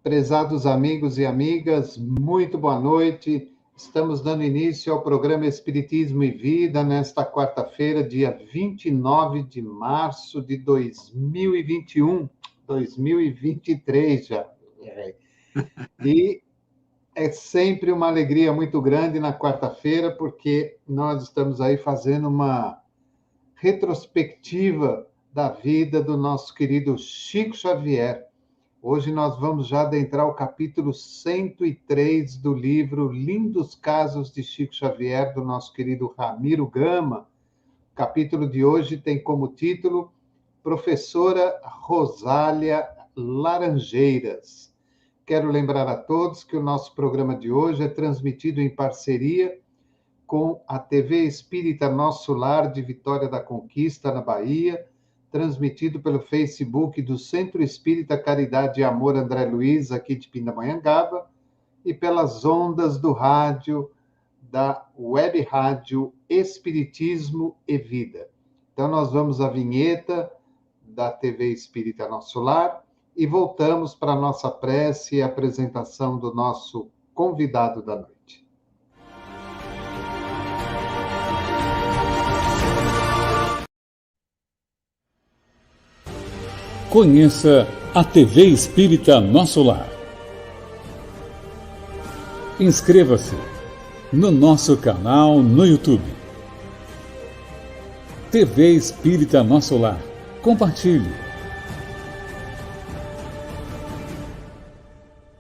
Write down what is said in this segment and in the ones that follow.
Prezados amigos e amigas, muito boa noite. Estamos dando início ao programa Espiritismo e Vida nesta quarta-feira, dia 29 de março de 2021, 2023 já. E é sempre uma alegria muito grande na quarta-feira, porque nós estamos aí fazendo uma retrospectiva da vida do nosso querido Chico Xavier. Hoje nós vamos já adentrar o capítulo 103 do livro Lindos Casos de Chico Xavier, do nosso querido Ramiro Gama. O capítulo de hoje tem como título Professora Rosália Laranjeiras. Quero lembrar a todos que o nosso programa de hoje é transmitido em parceria com a TV Espírita Nosso Lar de Vitória da Conquista, na Bahia, transmitido pelo Facebook do Centro Espírita Caridade e Amor André Luiz, aqui de Pindamonhangaba, e pelas ondas do rádio, da Web Rádio Espiritismo e Vida. Então, nós vamos à vinheta da TV Espírita Nosso Lar e voltamos para a nossa prece e apresentação do nosso convidado da noite. Conheça a TV Espírita Nosso Lar. Inscreva-se no nosso canal no YouTube. TV Espírita Nosso Lar. Compartilhe.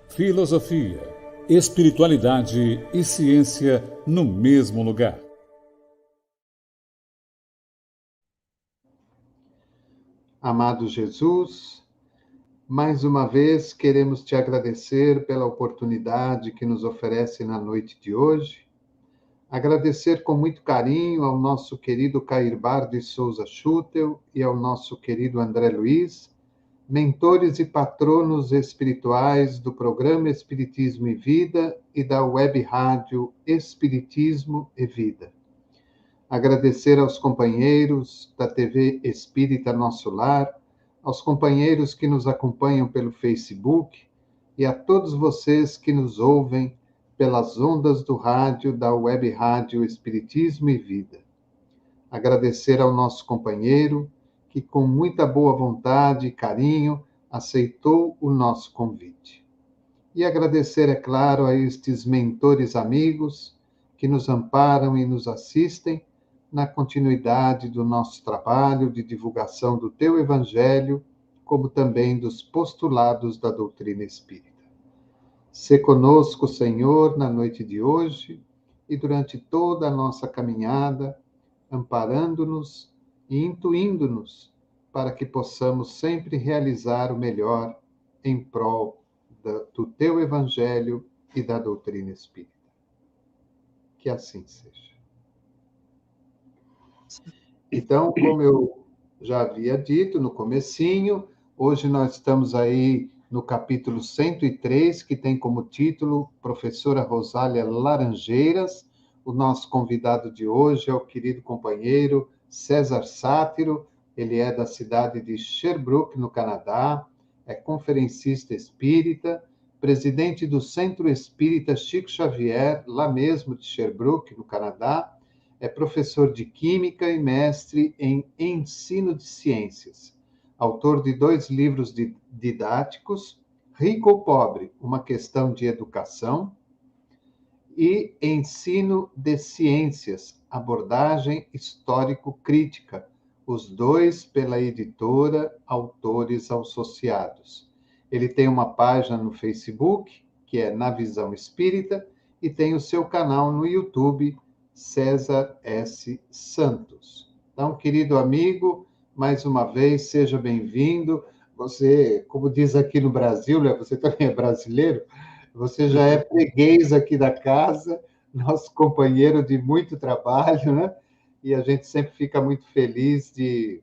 Filosofia, espiritualidade e ciência no mesmo lugar. Amado Jesus, mais uma vez queremos te agradecer pela oportunidade que nos oferece na noite de hoje. Agradecer com muito carinho ao nosso querido Cairbar de Souza Schutel e ao nosso querido André Luiz, mentores e patronos espirituais do programa Espiritismo e Vida e da Web Rádio Espiritismo e Vida. Agradecer aos companheiros da TV Espírita Nosso Lar, aos companheiros que nos acompanham pelo Facebook e a todos vocês que nos ouvem pelas ondas do rádio da Web Rádio Espiritismo e Vida. Agradecer ao nosso companheiro que, com muita boa vontade e carinho, aceitou o nosso convite. E agradecer, é claro, a estes mentores amigos que nos amparam e nos assistem na continuidade do nosso trabalho de divulgação do teu Evangelho, como também dos postulados da doutrina espírita. Sê conosco, Senhor, na noite de hoje e durante toda a nossa caminhada, amparando-nos e intuindo-nos para que possamos sempre realizar o melhor em prol do teu Evangelho e da doutrina espírita. Que assim seja. Então, como eu já havia dito no comecinho, hoje nós estamos aí no capítulo 103, que tem como título Professora Rosália Laranjeiras. O nosso convidado de hoje é o querido companheiro César Sátiro. Ele é da cidade de Sherbrooke, no Canadá, é conferencista espírita, presidente do Centro Espírita Chico Xavier, lá mesmo de Sherbrooke, no Canadá, é professor de Química e mestre em Ensino de Ciências. Autor de 2 livros didáticos, Rico ou Pobre, uma questão de educação, e Ensino de Ciências, abordagem histórico-crítica, os 2 pela editora Autores Associados. Ele tem uma página no Facebook, que é Na Visão Espírita, e tem o seu canal no YouTube, César S. Santos. Então, querido amigo, mais uma vez, seja bem-vindo. Você, como diz aqui no Brasil, né, você também é brasileiro, você já é freguês aqui da casa, nosso companheiro de muito trabalho, né? E a gente sempre fica muito feliz de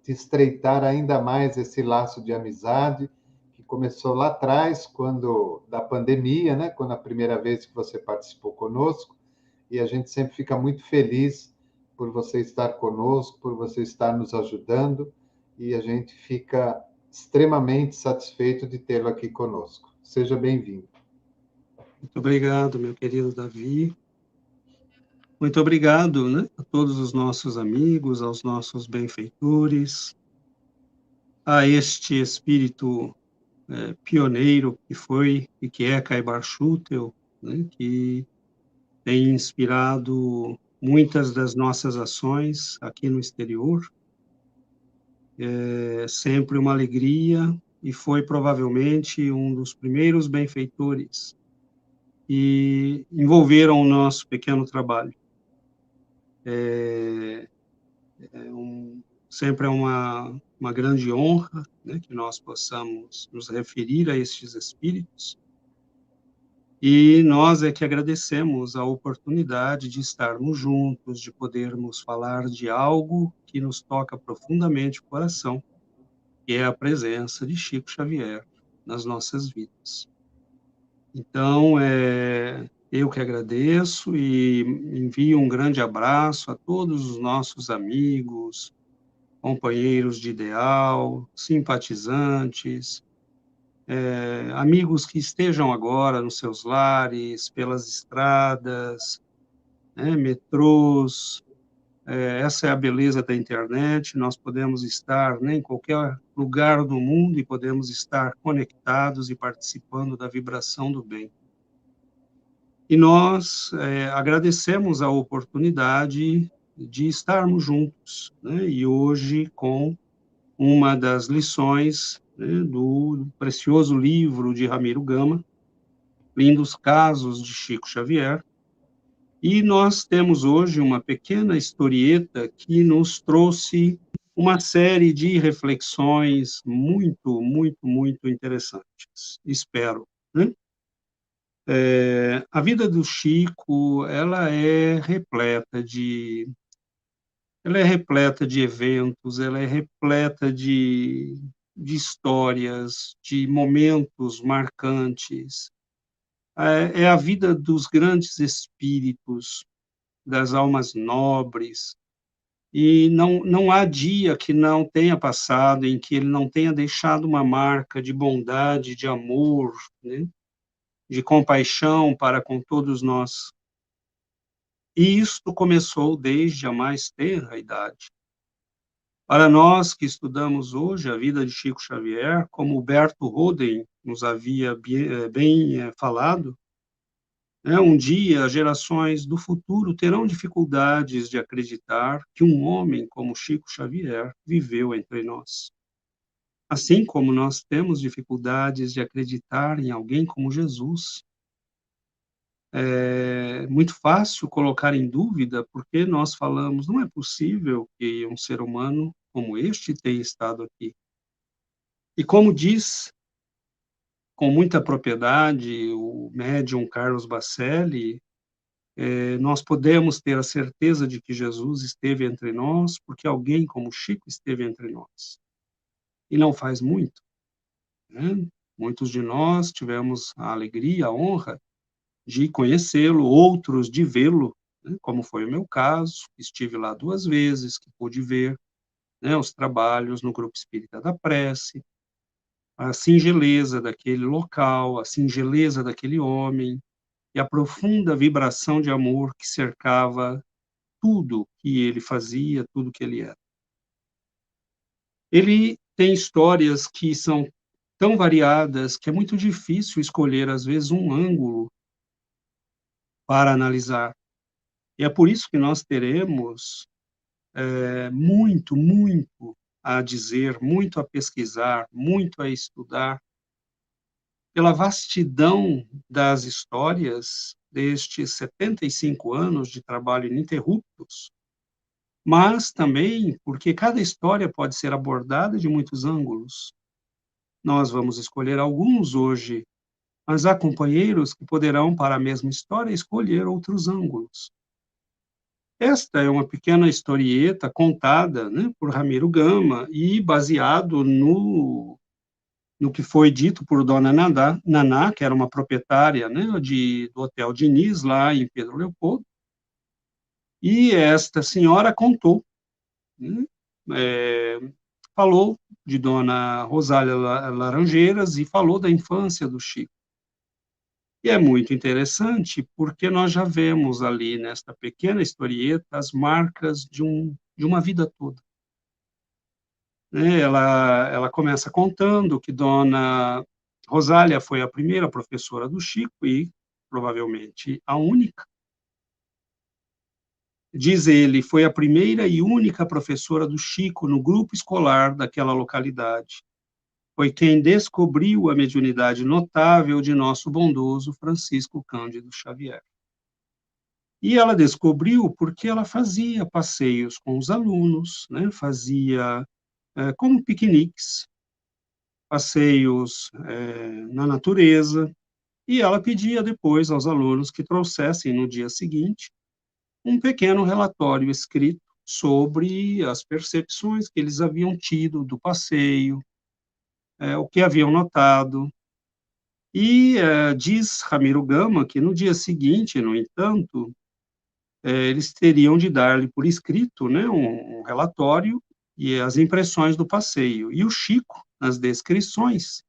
estreitar ainda mais esse laço de amizade que começou lá atrás, quando da pandemia, né? Quando a primeira vez que você participou conosco. E a gente sempre fica muito feliz por você estar conosco, por você estar nos ajudando, e a gente fica extremamente satisfeito de tê-lo aqui conosco. Seja bem-vindo. Muito obrigado, meu querido Davi. Muito obrigado, né, a todos os nossos amigos, aos nossos benfeitores, a este espírito pioneiro que foi e que é Caibar Schutel, né, que tem inspirado muitas das nossas ações aqui no exterior. É sempre uma alegria e foi provavelmente um dos primeiros benfeitores que envolveram o nosso pequeno trabalho. Sempre é uma grande honra, né, que nós possamos nos referir a estes espíritos, e nós é que agradecemos a oportunidade de estarmos juntos, de podermos falar de algo que nos toca profundamente o coração, que é a presença de Chico Xavier nas nossas vidas. Então, eu que agradeço e envio um grande abraço a todos os nossos amigos, companheiros de ideal, simpatizantes, amigos que estejam agora nos seus lares, pelas estradas, né, metrôs. Essa é a beleza da internet, nós podemos estar, né, em qualquer lugar do mundo e podemos estar conectados e participando da vibração do bem. E nós agradecemos a oportunidade de estarmos juntos, né, e hoje com uma das lições, né, do precioso livro de Ramiro Gama, Lindos Casos de Chico Xavier, e nós temos hoje uma pequena historieta que nos trouxe uma série de reflexões muito, muito, muito interessantes, espero, né? A vida do Chico, ela é repleta de eventos, ela é repleta de histórias, de momentos marcantes. É a vida dos grandes espíritos, das almas nobres, e não há dia que não tenha passado em que ele não tenha deixado uma marca de bondade, de amor, né, de compaixão para com todos nós. E isto começou desde a mais tenra idade. Para nós que estudamos hoje a vida de Chico Xavier, como Huberto Roden nos havia bem falado, um dia as gerações do futuro terão dificuldades de acreditar que um homem como Chico Xavier viveu entre nós. Assim como nós temos dificuldades de acreditar em alguém como Jesus. É muito fácil colocar em dúvida, porque nós falamos, não é possível que um ser humano como este tenha estado aqui. E como diz com muita propriedade o médium Carlos Bacelli, nós podemos ter a certeza de que Jesus esteve entre nós, porque alguém como Chico esteve entre nós. E não faz muito, né? Muitos de nós tivemos a alegria, a honra de conhecê-lo, outros de vê-lo, né, como foi o meu caso, estive lá 2 vezes, que pude ver, né, os trabalhos no Grupo Espírita da Prece, a singeleza daquele local, a singeleza daquele homem, e a profunda vibração de amor que cercava tudo que ele fazia, tudo que ele era. Ele tem histórias que são tão variadas que é muito difícil escolher, às vezes, um ângulo para analisar. E é por isso que nós teremos muito, muito a dizer, muito a pesquisar, muito a estudar, pela vastidão das histórias destes 75 anos de trabalho ininterruptos, mas também porque cada história pode ser abordada de muitos ângulos. Nós vamos escolher alguns hoje, mas há companheiros que poderão, para a mesma história, escolher outros ângulos. Esta é uma pequena historieta contada, né, por Ramiro Gama e baseado no que foi dito por Dona Naná, que era uma proprietária, né, do Hotel Diniz, lá em Pedro Leopoldo, e esta senhora contou, né, falou de Dona Rosália Laranjeiras e falou da infância do Chico. E é muito interessante porque nós já vemos ali nesta pequena historieta as marcas de uma vida toda, né? Ela começa contando que Dona Rosália foi a primeira professora do Chico e provavelmente a única. Diz ele, foi a primeira e única professora do Chico no grupo escolar daquela localidade. Foi quem descobriu a mediunidade notável de nosso bondoso Francisco Cândido Xavier. E ela descobriu porque ela fazia passeios com os alunos, né? Fazia como piqueniques, passeios na natureza, e ela pedia depois aos alunos que trouxessem no dia seguinte um pequeno relatório escrito sobre as percepções que eles haviam tido do passeio, o que haviam notado. E diz Ramiro Gama que no dia seguinte, no entanto, eles teriam de dar-lhe por escrito, né, um relatório e as impressões do passeio. E o Chico, nas descrições,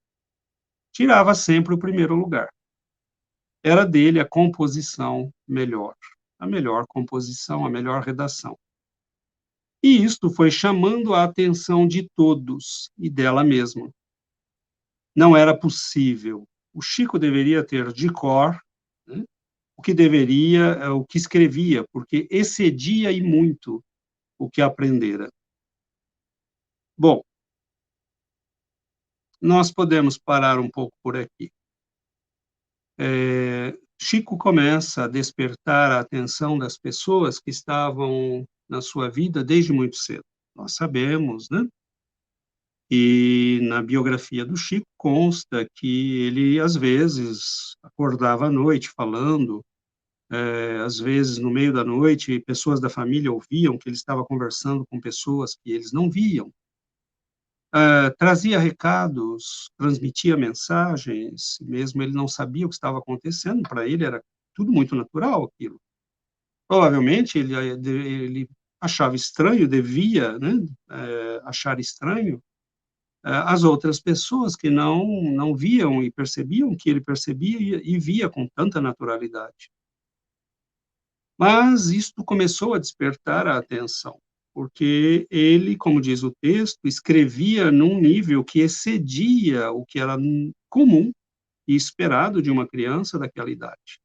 tirava sempre o primeiro lugar. Era dele a composição melhor, a melhor composição, a melhor redação. E isto foi chamando a atenção de todos e dela mesma. Não era possível. O Chico deveria ter de cor, né, o que escrevia, porque excedia e muito o que aprendera. Bom, nós podemos parar um pouco por aqui. Chico começa a despertar a atenção das pessoas que estavam na sua vida desde muito cedo. Nós sabemos, né? E na biografia do Chico consta que ele, às vezes, acordava à noite falando, às vezes, no meio da noite, pessoas da família ouviam que ele estava conversando com pessoas que eles não viam. Trazia recados, transmitia mensagens, mesmo ele não sabia o que estava acontecendo, para ele era tudo muito natural aquilo. Provavelmente ele achava estranho, devia, né, achar estranho, as outras pessoas que não viam e percebiam que ele percebia e via com tanta naturalidade. Mas isto começou a despertar a atenção, porque ele, como diz o texto, escrevia num nível que excedia o que era comum e esperado de uma criança daquela idade.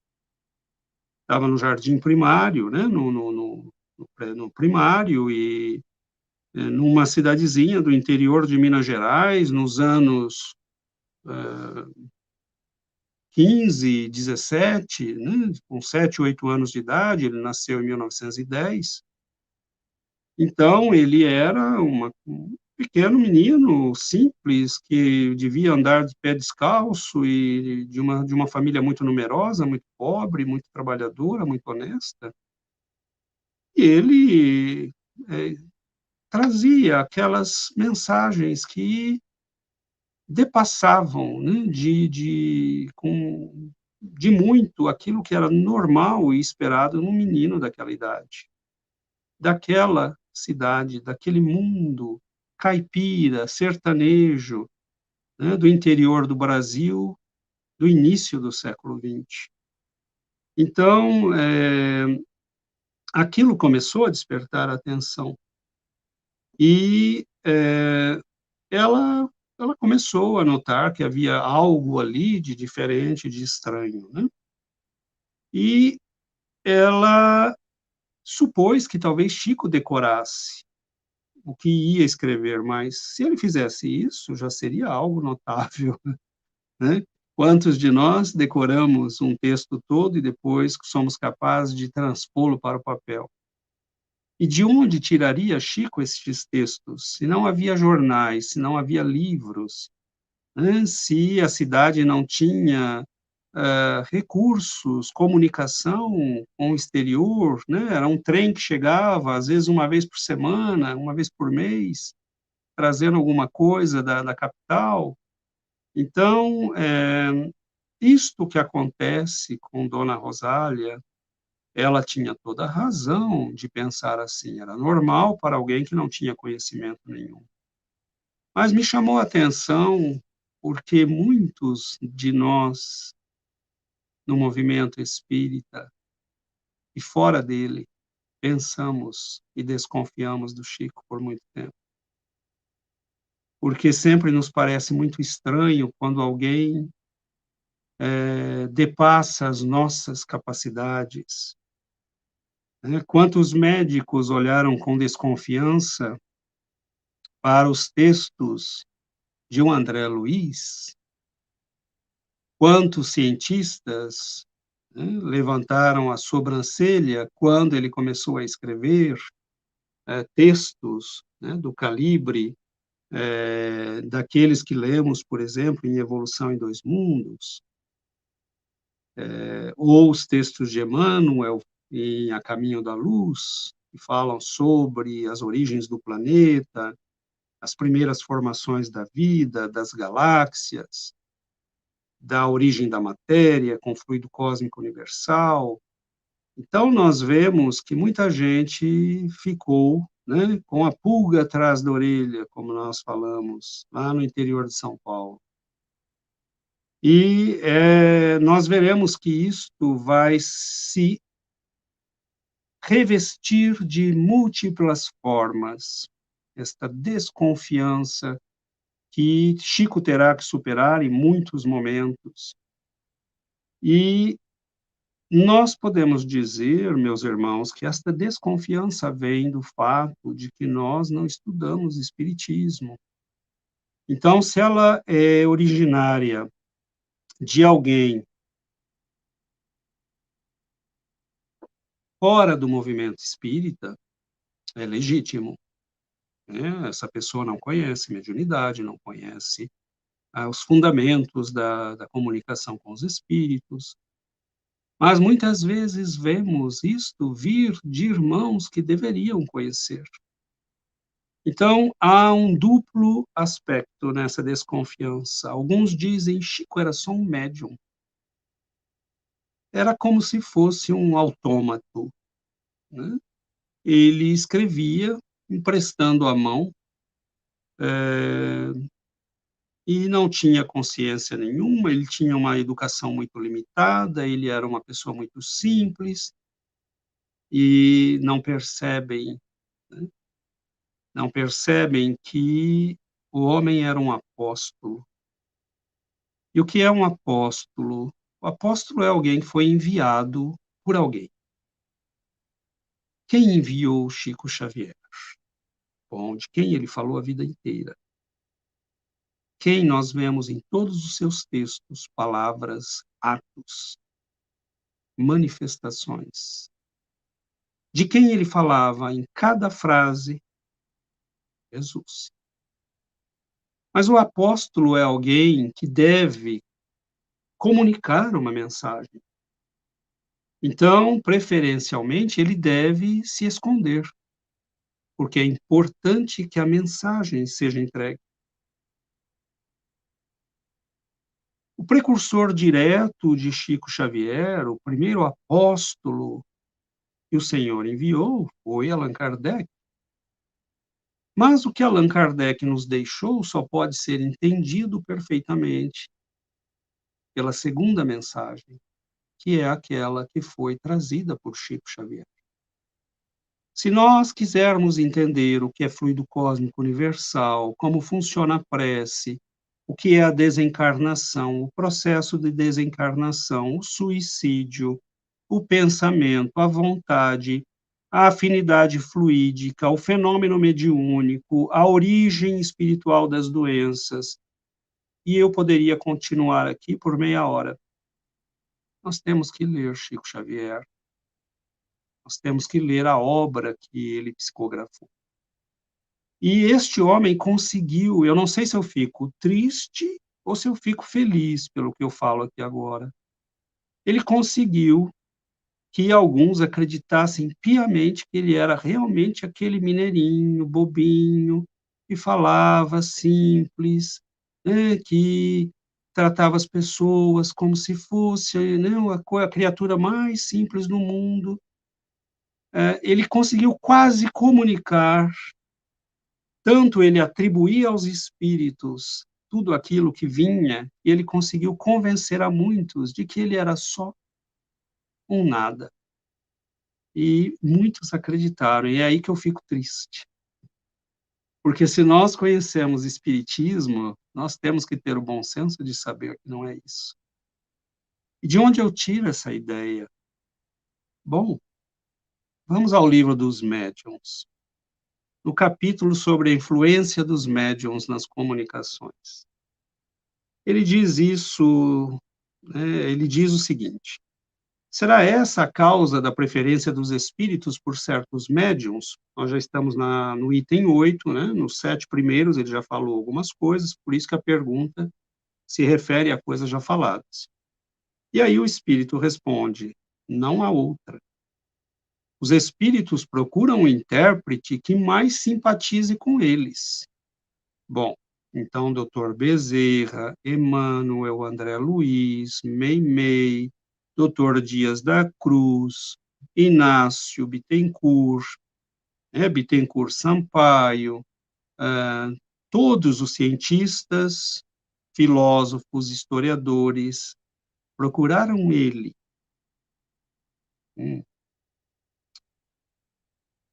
Estava no jardim primário, né, no primário, e numa cidadezinha do interior de Minas Gerais, nos anos 15, 17, né, com 7, 8 anos de idade, ele nasceu em 1910. Então, ele era um pequeno menino simples, que devia andar de pé descalço e de uma família muito numerosa, muito pobre, muito trabalhadora, muito honesta. E ele trazia aquelas mensagens que depassavam, né, de muito aquilo que era normal e esperado num menino daquela idade, daquela cidade, daquele mundo caipira, sertanejo, né, do interior do Brasil, do início do século XX. Então, aquilo começou a despertar a atenção e ela começou a notar que havia algo ali de diferente, de estranho, né? E ela supôs que talvez Chico decorasse o que ia escrever, mas se ele fizesse isso, já seria algo notável, né? Quantos de nós decoramos um texto todo e depois somos capazes de transpô-lo para o papel? E de onde tiraria Chico estes textos? Se não havia jornais, se não havia livros, né? Se a cidade não tinha recursos, comunicação com o exterior, né? Era um trem que chegava, às vezes, uma vez por semana, uma vez por mês, trazendo alguma coisa da capital. Então, isto que acontece com Dona Rosália, ela tinha toda a razão de pensar assim, era normal para alguém que não tinha conhecimento nenhum. Mas me chamou a atenção porque muitos de nós no movimento espírita e fora dele, pensamos e desconfiamos do Chico por muito tempo. Porque sempre nos parece muito estranho quando alguém depassa as nossas capacidades. Né? Quantos médicos olharam com desconfiança para os textos de um André Luiz? Quantos cientistas, né, levantaram a sobrancelha quando ele começou a escrever textos, né, do calibre daqueles que lemos, por exemplo, em Evolução em Dois Mundos, ou os textos de Emmanuel em A Caminho da Luz, que falam sobre as origens do planeta, as primeiras formações da vida, das galáxias, da origem da matéria, com o fluido cósmico universal. Então, nós vemos que muita gente ficou, né, com a pulga atrás da orelha, como nós falamos, lá no interior de São Paulo. E nós veremos que isto vai se revestir de múltiplas formas, esta desconfiança que Chico terá que superar em muitos momentos. E nós podemos dizer, meus irmãos, que esta desconfiança vem do fato de que nós não estudamos Espiritismo. Então, se ela é originária de alguém fora do movimento espírita, é legítimo, né? Essa pessoa não conhece mediunidade, não conhece os fundamentos da comunicação com os espíritos, mas muitas vezes vemos isto vir de irmãos que deveriam conhecer. Então, há um duplo aspecto nessa desconfiança. Alguns dizem, Chico era só um médium. Era como se fosse um autômato, né? Ele escrevia, emprestando a mão, e não tinha consciência nenhuma, ele tinha uma educação muito limitada, ele era uma pessoa muito simples, e não percebem, né? Não percebem que o homem era um apóstolo. E o que é um apóstolo? O apóstolo é alguém que foi enviado por alguém. Quem enviou Chico Xavier? Bom, de quem ele falou a vida inteira. Quem nós vemos em todos os seus textos, palavras, atos, manifestações. De quem ele falava em cada frase? Jesus. Mas o apóstolo é alguém que deve comunicar uma mensagem. Então, preferencialmente, ele deve se esconder, porque é importante que a mensagem seja entregue. O precursor direto de Chico Xavier, o primeiro apóstolo que o Senhor enviou, foi Allan Kardec. Mas o que Allan Kardec nos deixou só pode ser entendido perfeitamente pela segunda mensagem, que é aquela que foi trazida por Chico Xavier. Se nós quisermos entender o que é fluido cósmico universal, como funciona a prece, o que é a desencarnação, o processo de desencarnação, o suicídio, o pensamento, a vontade, a afinidade fluídica, o fenômeno mediúnico, a origem espiritual das doenças, e eu poderia continuar aqui por meia hora. Nós temos que ler Chico Xavier, nós temos que ler a obra que ele psicografou. E este homem conseguiu, eu não sei se eu fico triste ou se eu fico feliz pelo que eu falo aqui agora. Ele conseguiu que alguns acreditassem piamente que ele era realmente aquele mineirinho, bobinho, que falava simples, né, que tratava as pessoas como se fosse, né, a criatura mais simples do mundo. Ele conseguiu quase comunicar, tanto ele atribuía aos espíritos tudo aquilo que vinha, e ele conseguiu convencer a muitos de que ele era só um nada. E muitos acreditaram, e é aí que eu fico triste. Porque se nós conhecemos Espiritismo, nós temos que ter o bom senso de saber que não é isso. E de onde eu tiro essa ideia? Bom, vamos ao livro dos médiuns. No capítulo sobre a influência dos médiuns nas comunicações. Ele diz isso, ele diz o seguinte: será essa a causa da preferência dos espíritos por certos médiuns? Nós já estamos no item 8, nos 7 primeiros, ele já falou algumas coisas, por isso que a pergunta se refere a coisas já faladas. E aí o espírito responde: não há outra. Os espíritos procuram um intérprete que mais simpatize com eles. Bom, então, Dr. Bezerra, Emmanuel, André Luiz, Meimei, Dr. Dias da Cruz, Inácio Bittencourt, Bittencourt Sampaio, todos os cientistas, filósofos, historiadores, procuraram ele.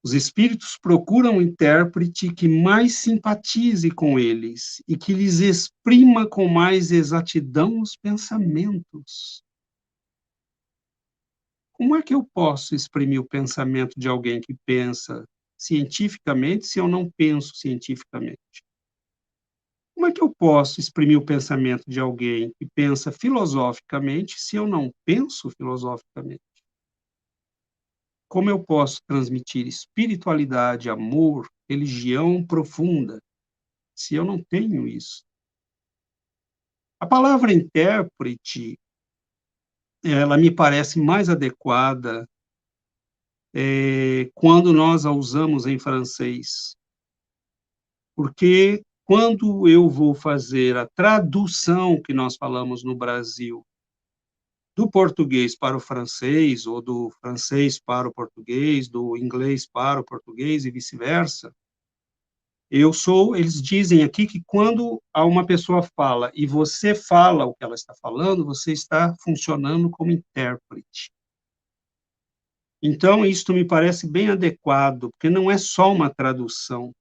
Os espíritos procuram um intérprete que mais simpatize com eles e que lhes exprima com mais exatidão os pensamentos. Como é que eu posso exprimir o pensamento de alguém que pensa cientificamente se eu não penso cientificamente? Como é que eu posso exprimir o pensamento de alguém que pensa filosoficamente se eu não penso filosoficamente? Como eu posso transmitir espiritualidade, amor, religião profunda, se eu não tenho isso? A palavra intérprete, ela me parece mais adequada quando nós a usamos em francês. Porque quando eu vou fazer a tradução que nós falamos no Brasil, do português para o francês, ou do francês para o português, do inglês para o português e vice-versa, eles dizem aqui que quando uma pessoa fala e você fala o que ela está falando, você está funcionando como intérprete. Então, isto me parece bem adequado, porque não é só uma tradução,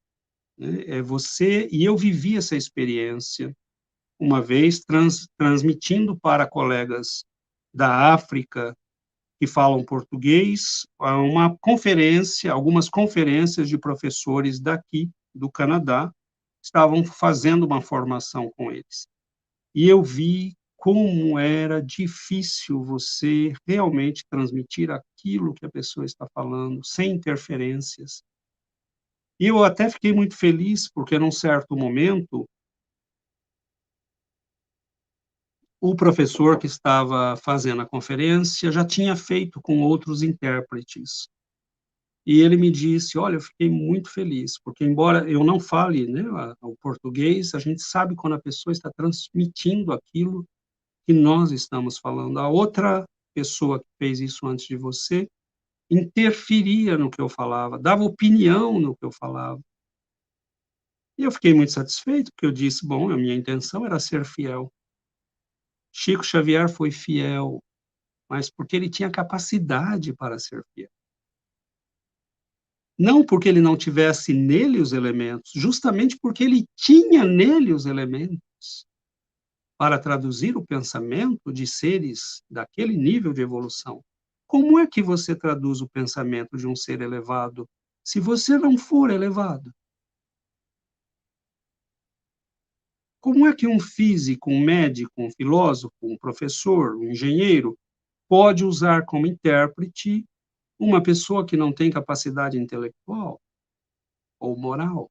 é você, e eu vivi essa experiência uma vez transmitindo para colegas da África que falam português, uma conferência, algumas conferências de professores daqui, do Canadá, estavam fazendo uma formação com eles. E eu vi como era difícil você realmente transmitir aquilo que a pessoa está falando, sem interferências. E eu até fiquei muito feliz, porque num certo momento, o professor que estava fazendo a conferência já tinha feito com outros intérpretes. E ele me disse: olha, eu fiquei muito feliz, porque embora eu não fale o português, a gente sabe quando a pessoa está transmitindo aquilo que nós estamos falando. A outra pessoa que fez isso antes de você interferia no que eu falava, dava opinião no que eu falava. E eu fiquei muito satisfeito, porque eu disse: bom, a minha intenção era ser fiel. Chico Xavier foi fiel, mas porque ele tinha capacidade para ser fiel. Não porque ele não tivesse nele os elementos, justamente porque ele tinha nele os elementos para traduzir o pensamento de seres daquele nível de evolução. Como é que você traduz o pensamento de um ser elevado se você não for elevado? Como é que um físico, um médico, um filósofo, um professor, um engenheiro pode usar como intérprete uma pessoa que não tem capacidade intelectual ou moral?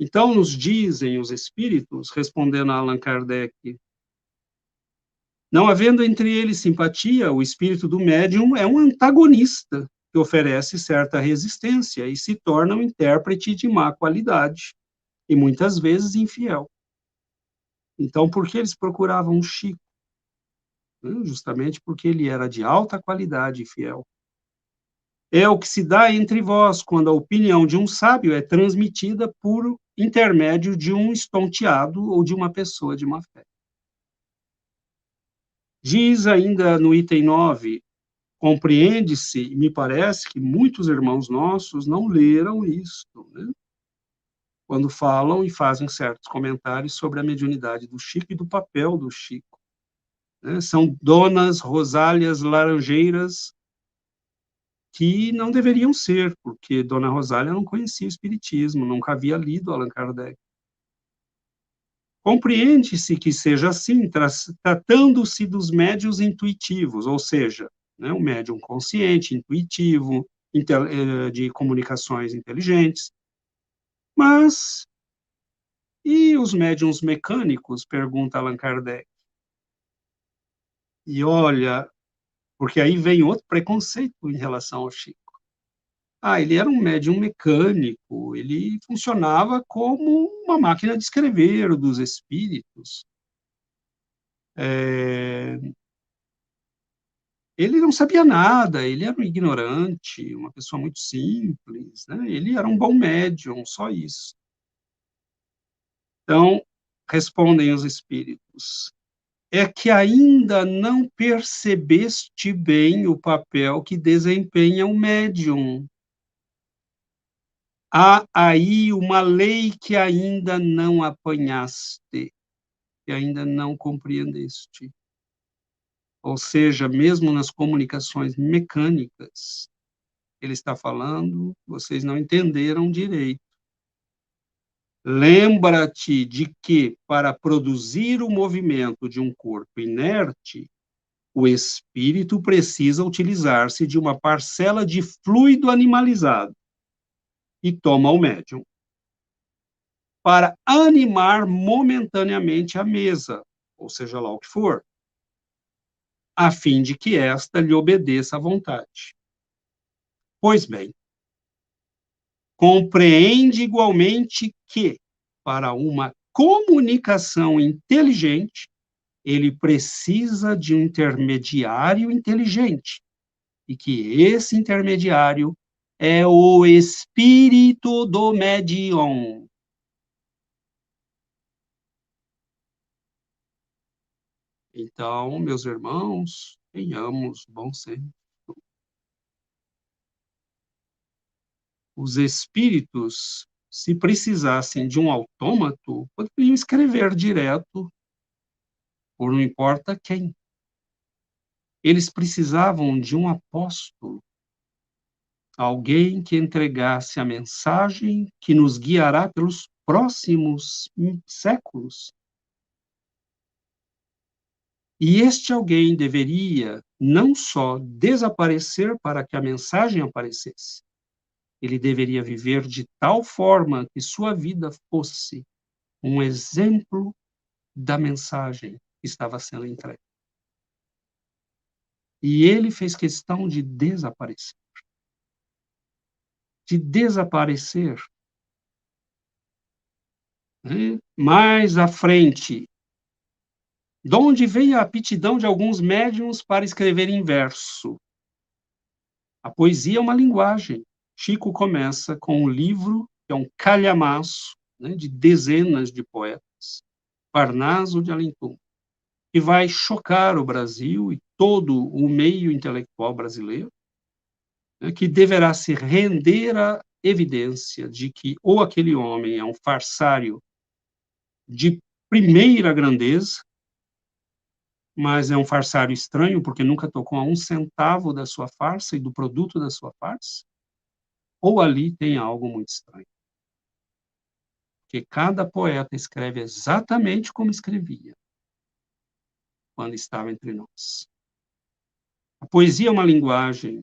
Então, nos dizem os espíritos, respondendo a Allan Kardec, não havendo entre eles simpatia, o espírito do médium é um antagonista que oferece certa resistência e se torna um intérprete de má qualidade e muitas vezes infiel. Então, por que eles procuravam Chico? Justamente porque ele era de alta qualidade e fiel. é o que se dá entre vós, quando a opinião de um sábio é transmitida por intermédio de um estonteado ou de uma pessoa de má fé. Diz ainda no item 9, compreende-se, me parece que muitos irmãos nossos não leram isto, né? Quando falam e fazem certos comentários sobre a mediunidade do Chico e do papel do Chico, né? São donas Rosálias Laranjeiras que não deveriam ser, porque Dona Rosália não conhecia o Espiritismo, nunca havia lido Allan Kardec. Compreende-se que seja assim, tratando-se dos médiuns intuitivos, ou seja, né, um médium consciente, intuitivo, de comunicações inteligentes. Mas, e os médiuns mecânicos? Pergunta Allan Kardec. E olha, porque aí vem outro preconceito em relação ao Chico. Ele era um médium mecânico, ele funcionava como uma máquina de escrever dos espíritos. Ele não sabia nada, ele era um ignorante, uma pessoa muito simples, né? Ele era um bom médium, só isso. Então, respondem os espíritos, é que ainda não percebeste bem o papel que desempenha o médium. Há aí uma lei que ainda não apanhaste, que ainda não compreendeste. Ou seja, mesmo nas comunicações mecânicas, ele está falando, vocês não entenderam direito. Lembra-te de que, para produzir o movimento de um corpo inerte, o espírito precisa utilizar-se de uma parcela de fluido animalizado, e toma o médium, para animar momentaneamente a mesa, ou seja lá o que for, a fim de que esta lhe obedeça à vontade. Pois bem, compreende igualmente que, para uma comunicação inteligente, ele precisa de um intermediário inteligente, e que esse intermediário é o espírito do médium. Então, meus irmãos, tenhamos bom senso. Os espíritos, se precisassem de um autômato, poderiam escrever direto, por não importa quem. Eles precisavam de um apóstolo, alguém que entregasse a mensagem que nos guiará pelos próximos séculos. E este alguém deveria não só desaparecer para que a mensagem aparecesse, ele deveria viver de tal forma que sua vida fosse um exemplo da mensagem que estava sendo entregue. E ele fez questão de desaparecer. De desaparecer. Né? Mais à frente, de onde veio a aptidão de alguns médiuns para escrever em verso? A poesia é uma linguagem. Chico começa com um livro, que é um calhamaço, né, de dezenas de poetas, Parnaso de Alentum, que vai chocar o Brasil e todo o meio intelectual brasileiro, né, que deverá se render à evidência de que ou aquele homem é um farsário de primeira grandeza, mas é um farsário estranho, porque nunca tocou a um centavo da sua farsa e do produto da sua farsa, ou ali tem algo muito estranho. Porque cada poeta escreve exatamente como escrevia quando estava entre nós. A poesia é uma linguagem.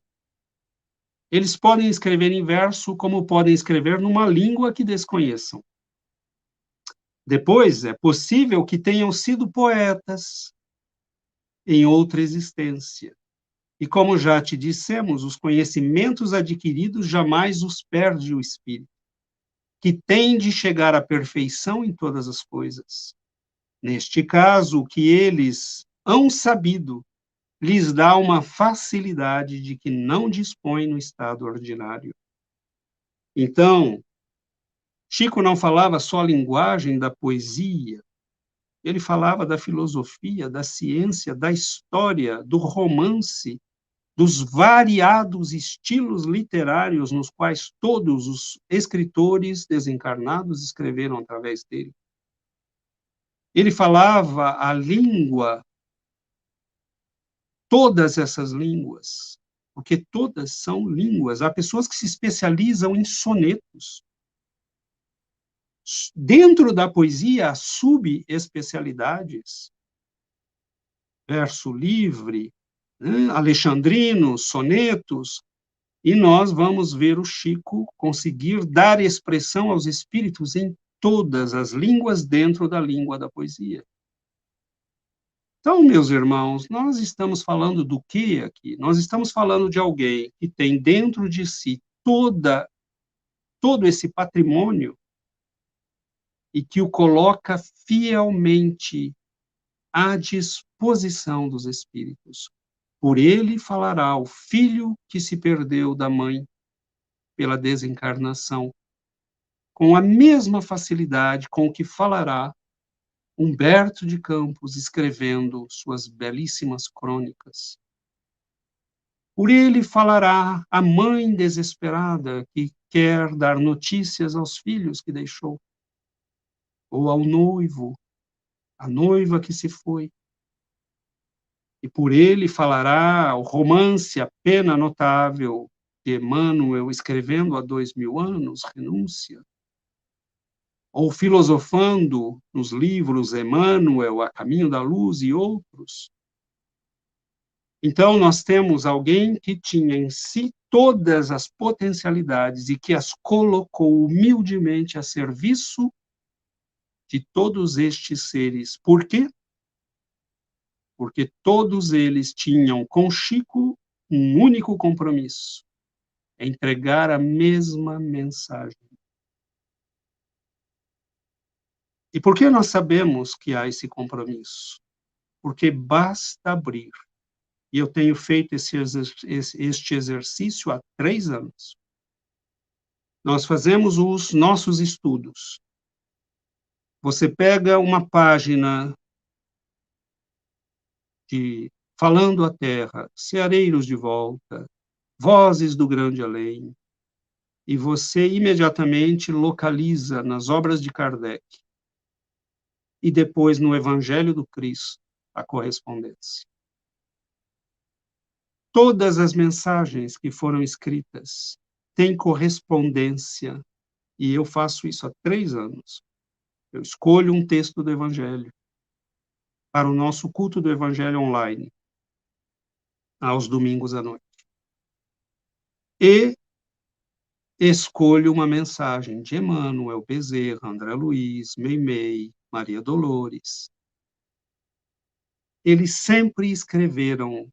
Eles podem escrever em verso, como podem escrever numa língua que desconheçam. Depois, é possível que tenham sido poetas em outra existência. E como já te dissemos, os conhecimentos adquiridos jamais os perde o espírito, que tem de chegar à perfeição em todas as coisas. Neste caso, o que eles hão sabido lhes dá uma facilidade de que não dispõe no estado ordinário. Então, Chico não falava só a linguagem da poesia, ele falava da filosofia, da ciência, da história, do romance, dos variados estilos literários nos quais todos os escritores desencarnados escreveram através dele. Ele falava a língua, todas essas línguas, porque todas são línguas. Há pessoas que se especializam em sonetos. Dentro da poesia, há subespecialidades. Verso livre, né? Alexandrinos, sonetos, e nós vamos ver o Chico conseguir dar expressão aos espíritos em todas as línguas dentro da língua da poesia. Então, meus irmãos, nós estamos falando do que aqui? Nós estamos falando de alguém que tem dentro de si todo esse patrimônio e que o coloca fielmente à disposição dos espíritos. Por ele falará o filho que se perdeu da mãe pela desencarnação, com a mesma facilidade com que falará Humberto de Campos escrevendo suas belíssimas crônicas. Por ele falará a mãe desesperada que quer dar notícias aos filhos que deixou, ou ao noivo, a noiva que se foi. E por ele falará o romance, a pena notável de Emmanuel escrevendo há 2000 anos, Renúncia, ou filosofando nos livros Emmanuel, A Caminho da Luz e outros. Então, nós temos alguém que tinha em si todas as potencialidades e que as colocou humildemente a serviço de todos estes seres. Por quê? Porque todos eles tinham com Chico um único compromisso: entregar a mesma mensagem. E por que nós sabemos que há esse compromisso? Porque basta abrir. E eu tenho feito este exercício há 3 anos. Nós fazemos os nossos estudos. Você pega uma página de Falando a Terra, Ceareiros de Volta, Vozes do Grande Além, e você imediatamente localiza nas obras de Kardec e depois no Evangelho do Cristo a correspondência. Todas as mensagens que foram escritas têm correspondência, e eu faço isso há 3 anos. Eu escolho um texto do Evangelho para o nosso culto do Evangelho online, aos domingos à noite. E escolho uma mensagem de Emmanuel, Bezerra, André Luiz, Meimei, Maria Dolores. Eles sempre escreveram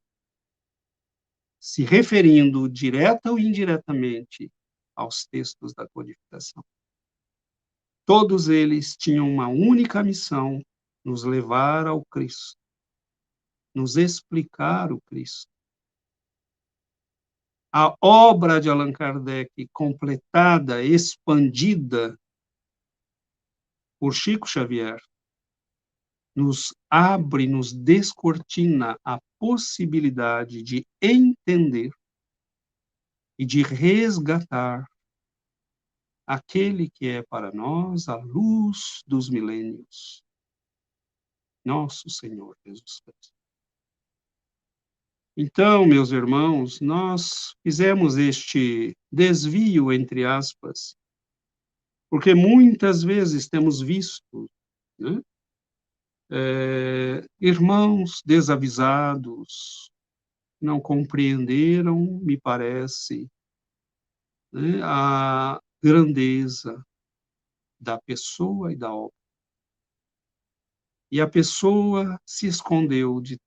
se referindo direta ou indiretamente aos textos da codificação. Todos eles tinham uma única missão: nos levar ao Cristo, nos explicar o Cristo. A obra de Allan Kardec, completada, expandida por Chico Xavier, nos abre, nos descortina a possibilidade de entender e de resgatar aquele que é para nós a luz dos milênios, nosso Senhor Jesus Cristo. Então, meus irmãos, nós fizemos este desvio, entre aspas, porque muitas vezes temos visto, né, irmãos desavisados, não compreenderam, me parece, né, a grandeza da pessoa e da obra. E a pessoa se escondeu de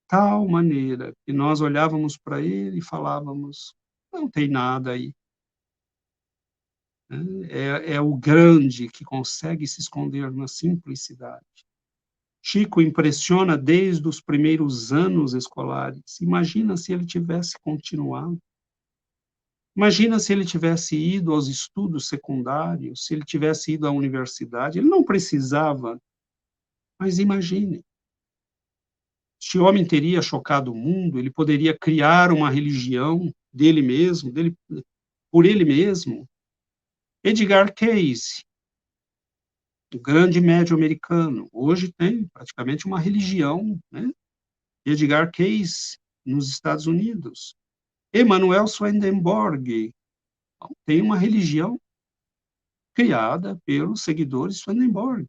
tal maneira que nós olhávamos para ele e falávamos: não tem nada aí. É o grande que consegue se esconder na simplicidade. Chico impressiona desde os primeiros anos escolares. Imagina se ele tivesse continuado. Imagina se ele tivesse ido aos estudos secundários, se ele tivesse ido à universidade. Ele não precisava, mas imagine. Este homem teria chocado o mundo, ele poderia criar uma religião dele mesmo, por ele mesmo. Edgar Cayce, o grande médium americano, hoje tem praticamente uma religião, né? Edgar Cayce, nos Estados Unidos. Emanuel Swedenborg tem uma religião criada pelos seguidores de Swedenborg.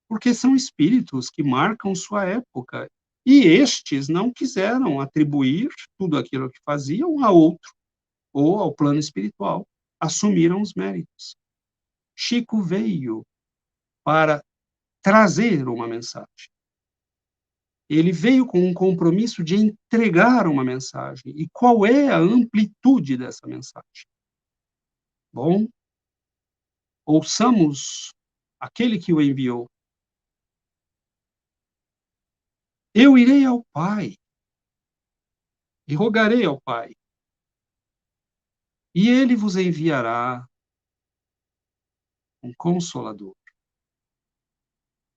Porque são espíritos que marcam sua época. E estes não quiseram atribuir tudo aquilo que faziam a outro, ou ao plano espiritual. Assumiram os méritos. Chico veio para trazer uma mensagem. Ele veio com um compromisso de entregar uma mensagem. E qual é a amplitude dessa mensagem? Bom, ouçamos aquele que o enviou. Eu irei ao Pai e rogarei ao Pai, e ele vos enviará um Consolador,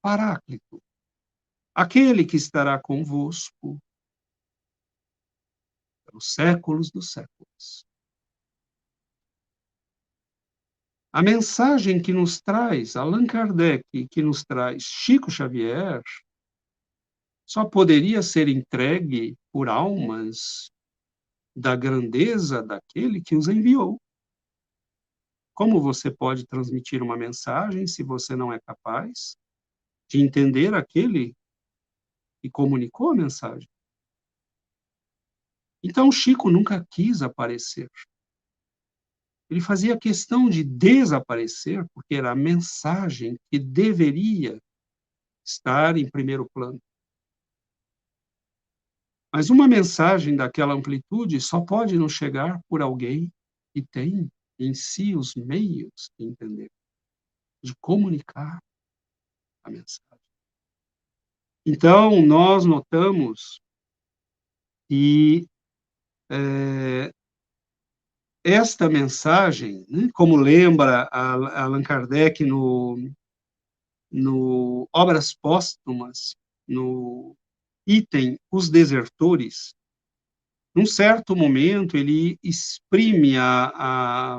Paráclito, aquele que estará convosco pelos séculos dos séculos. A mensagem que nos traz Allan Kardec, que nos traz Chico Xavier, só poderia ser entregue por almas da grandeza daquele que os enviou. Como você pode transmitir uma mensagem se você não é capaz de entender aquele que comunicou a mensagem? Então, Chico nunca quis aparecer. Ele fazia questão de desaparecer, porque era a mensagem que deveria estar em primeiro plano. Mas uma mensagem daquela amplitude só pode nos chegar por alguém que tem em si os meios de entender, de comunicar a mensagem. Então, nós notamos que esta mensagem, né, como lembra Allan Kardec no Obras Póstumas, no item Os Desertores, num certo momento ele exprime a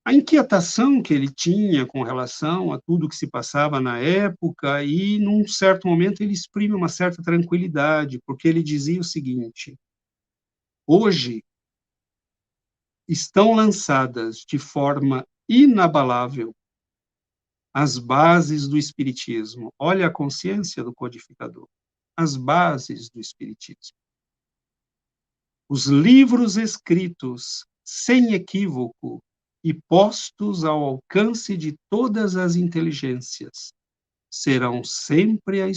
inquietação que ele tinha com relação a tudo que se passava na época, e num certo momento ele exprime uma certa tranquilidade, porque ele dizia o seguinte: hoje estão lançadas de forma inabalável as bases do Espiritismo. Olha a consciência do codificador. As bases do Espiritismo. Os livros escritos, sem equívoco, e postos ao alcance de todas as inteligências, serão sempre a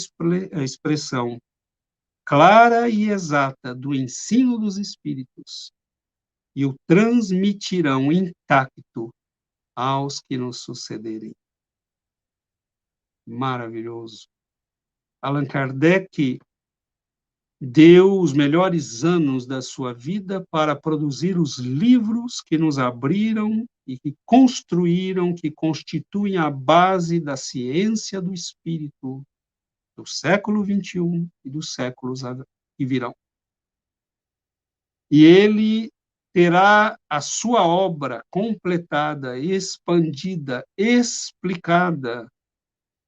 expressão clara e exata do ensino dos Espíritos, e o transmitirão intacto aos que nos sucederem. Maravilhoso. Allan Kardec deu os melhores anos da sua vida para produzir os livros que nos abriram e que construíram, que constituem a base da ciência do espírito do século XXI e dos séculos que virão. E ele terá a sua obra completada, expandida, explicada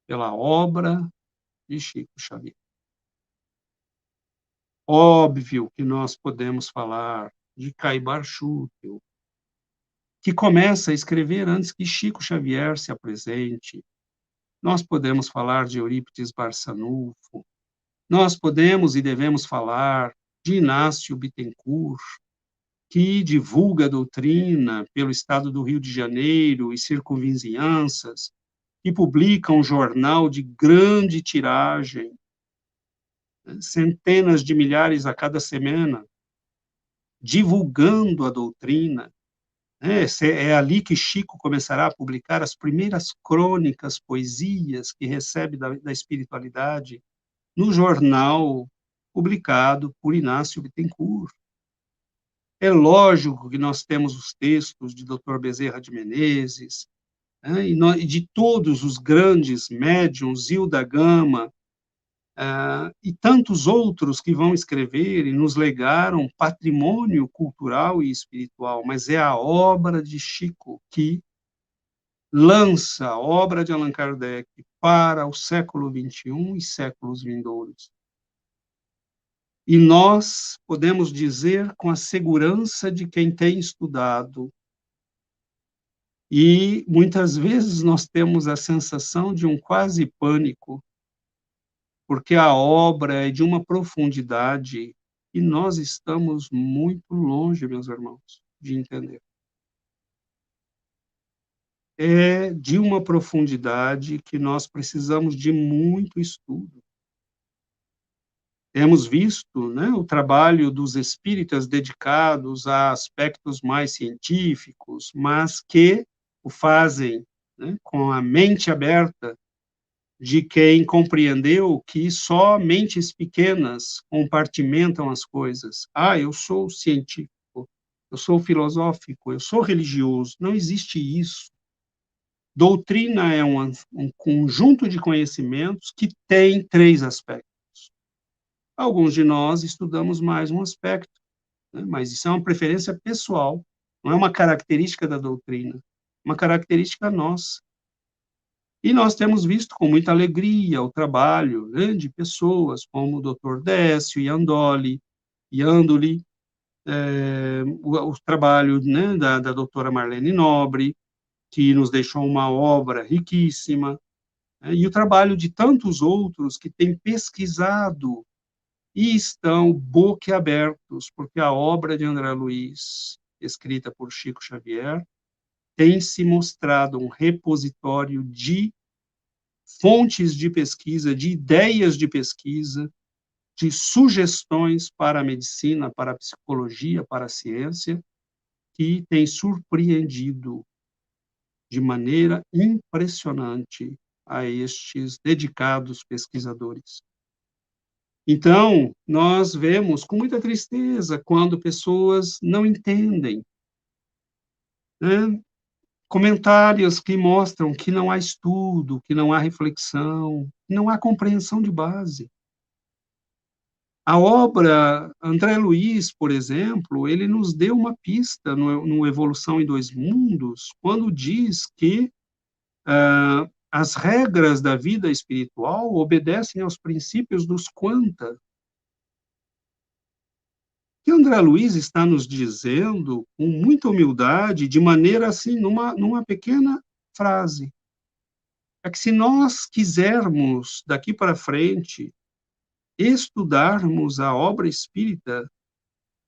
pela obra de Chico Xavier. Óbvio que nós podemos falar de Caibar Schutel, que começa a escrever antes que Chico Xavier se apresente. Nós podemos falar de Eurípides Barçanufo. Nós podemos e devemos falar de Inácio Bittencourt, que divulga a doutrina pelo estado do Rio de Janeiro e circunvizinhanças, que publica um jornal de grande tiragem, centenas de milhares a cada semana, divulgando a doutrina. É ali que Chico começará a publicar as primeiras crônicas, poesias que recebe da espiritualidade no jornal publicado por Inácio Bittencourt. É lógico que nós temos os textos de Dr. Bezerra de Menezes, né, e de todos os grandes médiuns, Zilda Gama, e tantos outros que vão escrever e nos legaram patrimônio cultural e espiritual, mas é a obra de Chico que lança a obra de Allan Kardec para o século XXI e séculos vindouros. E nós podemos dizer com a segurança de quem tem estudado, e muitas vezes nós temos a sensação de um quase pânico, porque a obra é de uma profundidade e nós estamos muito longe, meus irmãos, de entender. É de uma profundidade que nós precisamos de muito estudo. Temos visto, né, o trabalho dos espíritas dedicados a aspectos mais científicos, mas que o fazem, né, com a mente aberta de quem compreendeu que só mentes pequenas compartimentam as coisas. Eu sou científico, eu sou filosófico, eu sou religioso. Não existe isso. Doutrina é um conjunto de conhecimentos que tem 3 aspectos. Alguns de nós estudamos mais um aspecto, né, mas isso é uma preferência pessoal, não é uma característica da doutrina, uma característica nossa. E nós temos visto com muita alegria o trabalho, né, de pessoas como o Dr. Décio Iandoli, o trabalho, né, da doutora Marlene Nobre, que nos deixou uma obra riquíssima, né, e o trabalho de tantos outros que têm pesquisado e estão boquiabertos, porque a obra de André Luiz, escrita por Chico Xavier, tem se mostrado um repositório de fontes de pesquisa, de ideias de pesquisa, de sugestões para a medicina, para a psicologia, para a ciência, que tem surpreendido de maneira impressionante a estes dedicados pesquisadores. Então, nós vemos com muita tristeza quando pessoas não entendem, né? Comentários que mostram que não há estudo, que não há reflexão, que não há compreensão de base. A obra André Luiz, por exemplo, ele nos deu uma pista no Evolução em Dois Mundos, quando diz que as regras da vida espiritual obedecem aos princípios dos quanta. Que André Luiz está nos dizendo, com muita humildade, de maneira assim, numa pequena frase, é que se nós quisermos, daqui para frente, estudarmos a obra espírita,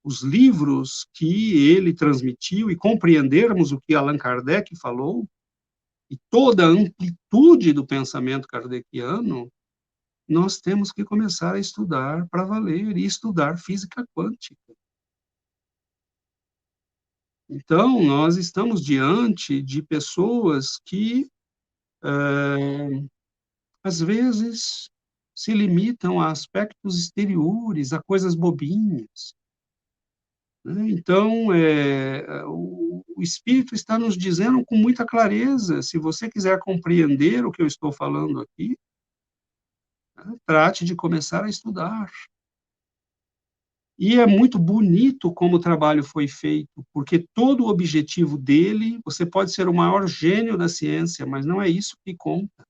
os livros que ele transmitiu e compreendermos o que Allan Kardec falou, e toda a amplitude do pensamento kardeciano, nós temos que começar a estudar para valer, e estudar física quântica. Então, nós estamos diante de pessoas que, às vezes, se limitam a aspectos exteriores, a coisas bobinhas, né? Então, o Espírito está nos dizendo com muita clareza, se você quiser compreender o que eu estou falando aqui, né, trate de começar a estudar. E é muito bonito como o trabalho foi feito, porque todo o objetivo dele, você pode ser o maior gênio da ciência, mas não é isso que conta.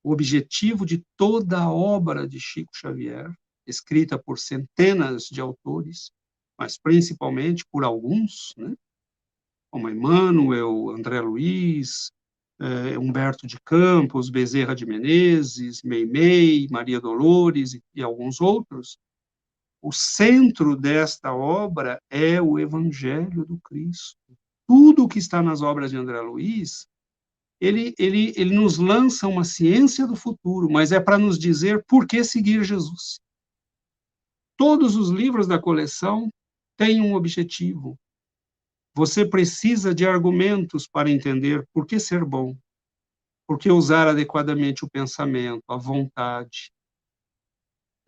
O objetivo de toda a obra de Chico Xavier, escrita por centenas de autores, mas principalmente por alguns, né, como Emmanuel, André Luiz, Humberto de Campos, Bezerra de Menezes, Meimei, Maria Dolores e alguns outros, o centro desta obra é o Evangelho do Cristo. Tudo o que está nas obras de André Luiz, ele nos lança uma ciência do futuro, mas é para nos dizer por que seguir Jesus. Todos os livros da coleção têm um objetivo: você precisa de argumentos para entender por que ser bom, por que usar adequadamente o pensamento, a vontade,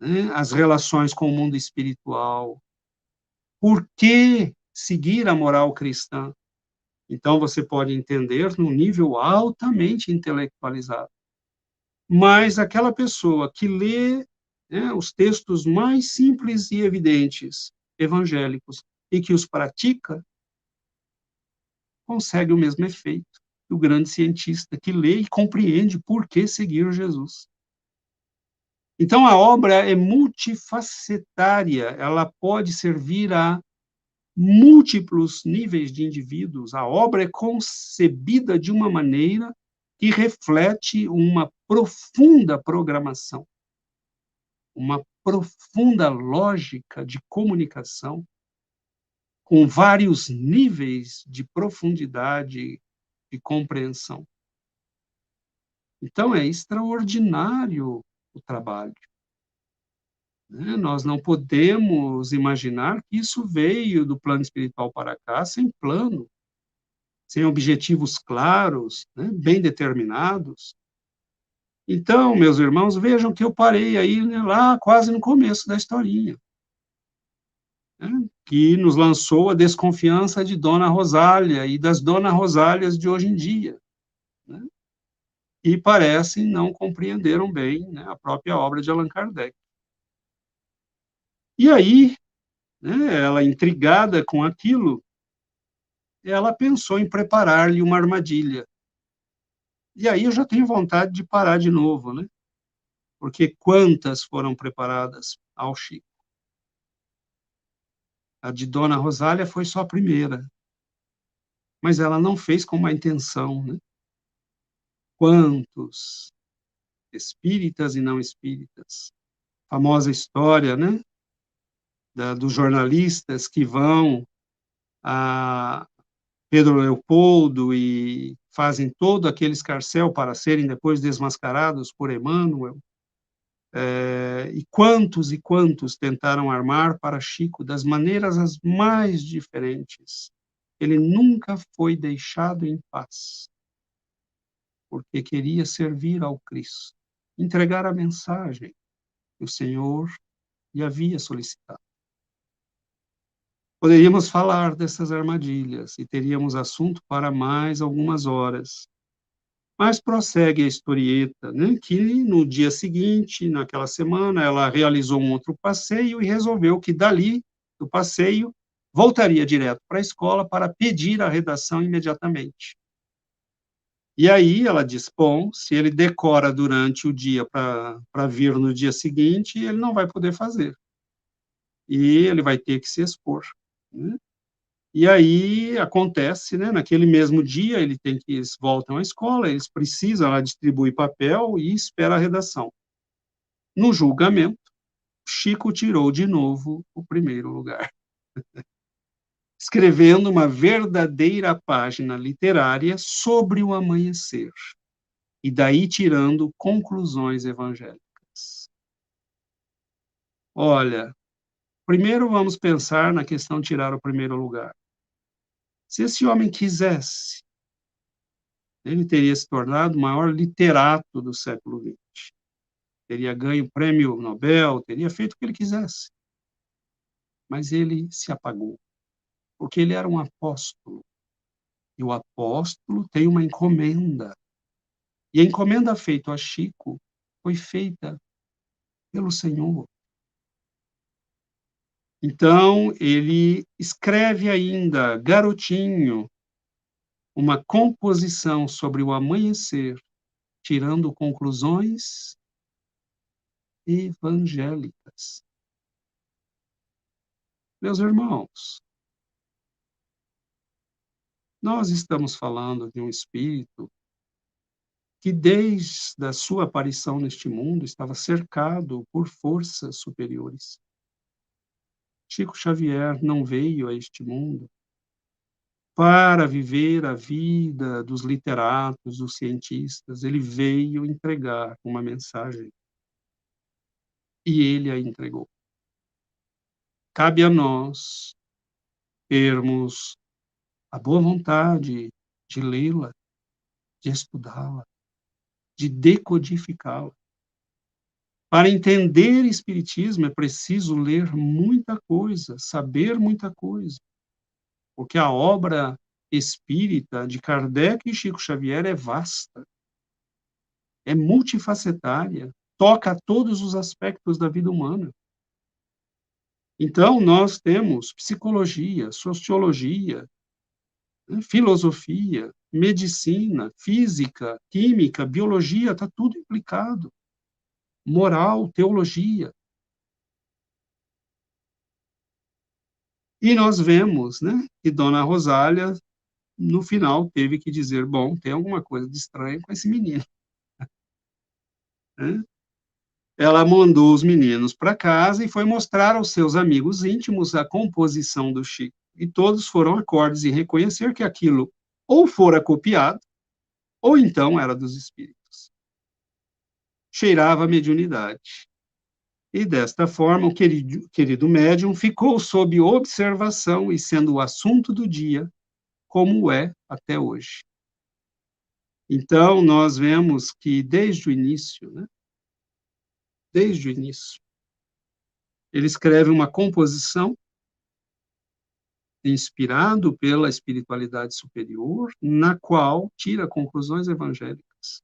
né, as relações com o mundo espiritual, por que seguir a moral cristã. Então, você pode entender num nível altamente intelectualizado. Mas aquela pessoa que lê, né, os textos mais simples e evidentes, evangélicos, e que os pratica, consegue o mesmo efeito do grande cientista que lê e compreende por que seguir Jesus. Então, a obra é multifacetária, ela pode servir a múltiplos níveis de indivíduos. A obra é concebida de uma maneira que reflete uma profunda programação, uma profunda lógica de comunicação, com vários níveis de profundidade e compreensão. Então, é extraordinário o trabalho, né? Nós não podemos imaginar que isso veio do plano espiritual para cá sem plano, sem objetivos claros, né, bem determinados. Então, meus irmãos, vejam que eu parei aí, né, lá quase no começo da historinha, né, que nos lançou a desconfiança de Dona Rosália e das Dona Rosálias de hoje em dia, né, e parecem não compreenderam bem, né, a própria obra de Allan Kardec. E aí, né, ela intrigada com aquilo, ela pensou em preparar-lhe uma armadilha. E aí eu já tenho vontade de parar de novo, né? Porque quantas foram preparadas ao Chico? A de Dona Rosália foi só a primeira, mas ela não fez com má intenção, né? Quantos espíritas e não espíritas? Famosa história, né? Dos jornalistas que vão a Pedro Leopoldo e fazem todo aquele escarcéu para serem depois desmascarados por Emmanuel. E quantos tentaram armar para Chico das maneiras as mais diferentes. Ele nunca foi deixado em paz, porque queria servir ao Cristo, entregar a mensagem que o Senhor lhe havia solicitado. Poderíamos falar dessas armadilhas e teríamos assunto para mais algumas horas. Mas prossegue a historieta, né, que no dia seguinte, naquela semana, ela realizou um outro passeio e resolveu que dali, do passeio, voltaria direto para a escola para pedir a redação imediatamente. E aí ela diz, bom, se ele decora durante o dia para vir no dia seguinte, ele não vai poder fazer. E ele vai ter que se expor, né? E aí acontece, né, naquele mesmo dia, eles voltam à escola, eles precisam, ela distribui papel e espera a redação. No julgamento, Chico tirou de novo o primeiro lugar, escrevendo uma verdadeira página literária sobre o amanhecer, e daí tirando conclusões evangélicas. Olha, primeiro vamos pensar na questão de tirar o primeiro lugar. Se esse homem quisesse, ele teria se tornado o maior literato do século XX. Teria ganho o prêmio Nobel, teria feito o que ele quisesse. Mas ele se apagou, porque ele era um apóstolo. E o apóstolo tem uma encomenda. E a encomenda feita a Chico foi feita pelo Senhor. Então, ele escreve ainda, garotinho, uma composição sobre o amanhecer, tirando conclusões evangélicas. Meus irmãos, nós estamos falando de um espírito que, desde a sua aparição neste mundo, estava cercado por forças superiores. Chico Xavier não veio a este mundo para viver a vida dos literatos, dos cientistas. Ele veio entregar uma mensagem. E ele a entregou. Cabe a nós termos a boa vontade de lê-la, de estudá-la, de decodificá-la. Para entender Espiritismo é preciso ler muita coisa, saber muita coisa, porque a obra espírita de Kardec e Chico Xavier é vasta, é multifacetária, toca a todos os aspectos da vida humana. Então, nós temos psicologia, sociologia, filosofia, medicina, física, química, biologia, está tudo implicado. Moral, teologia. E nós vemos, né, que Dona Rosália, no final, teve que dizer, bom, tem alguma coisa de estranho com esse menino. Né? Ela mandou os meninos para casa e foi mostrar aos seus amigos íntimos a composição do Chico. E todos foram acordes em reconhecer que aquilo ou fora copiado, ou então era dos espíritos. Cheirava a mediunidade. E desta forma, o querido médium ficou sob observação e sendo o assunto do dia, como é até hoje. Então, nós vemos que desde o início, né? Desde o início, ele escreve uma composição inspirado pela espiritualidade superior, na qual tira conclusões evangélicas.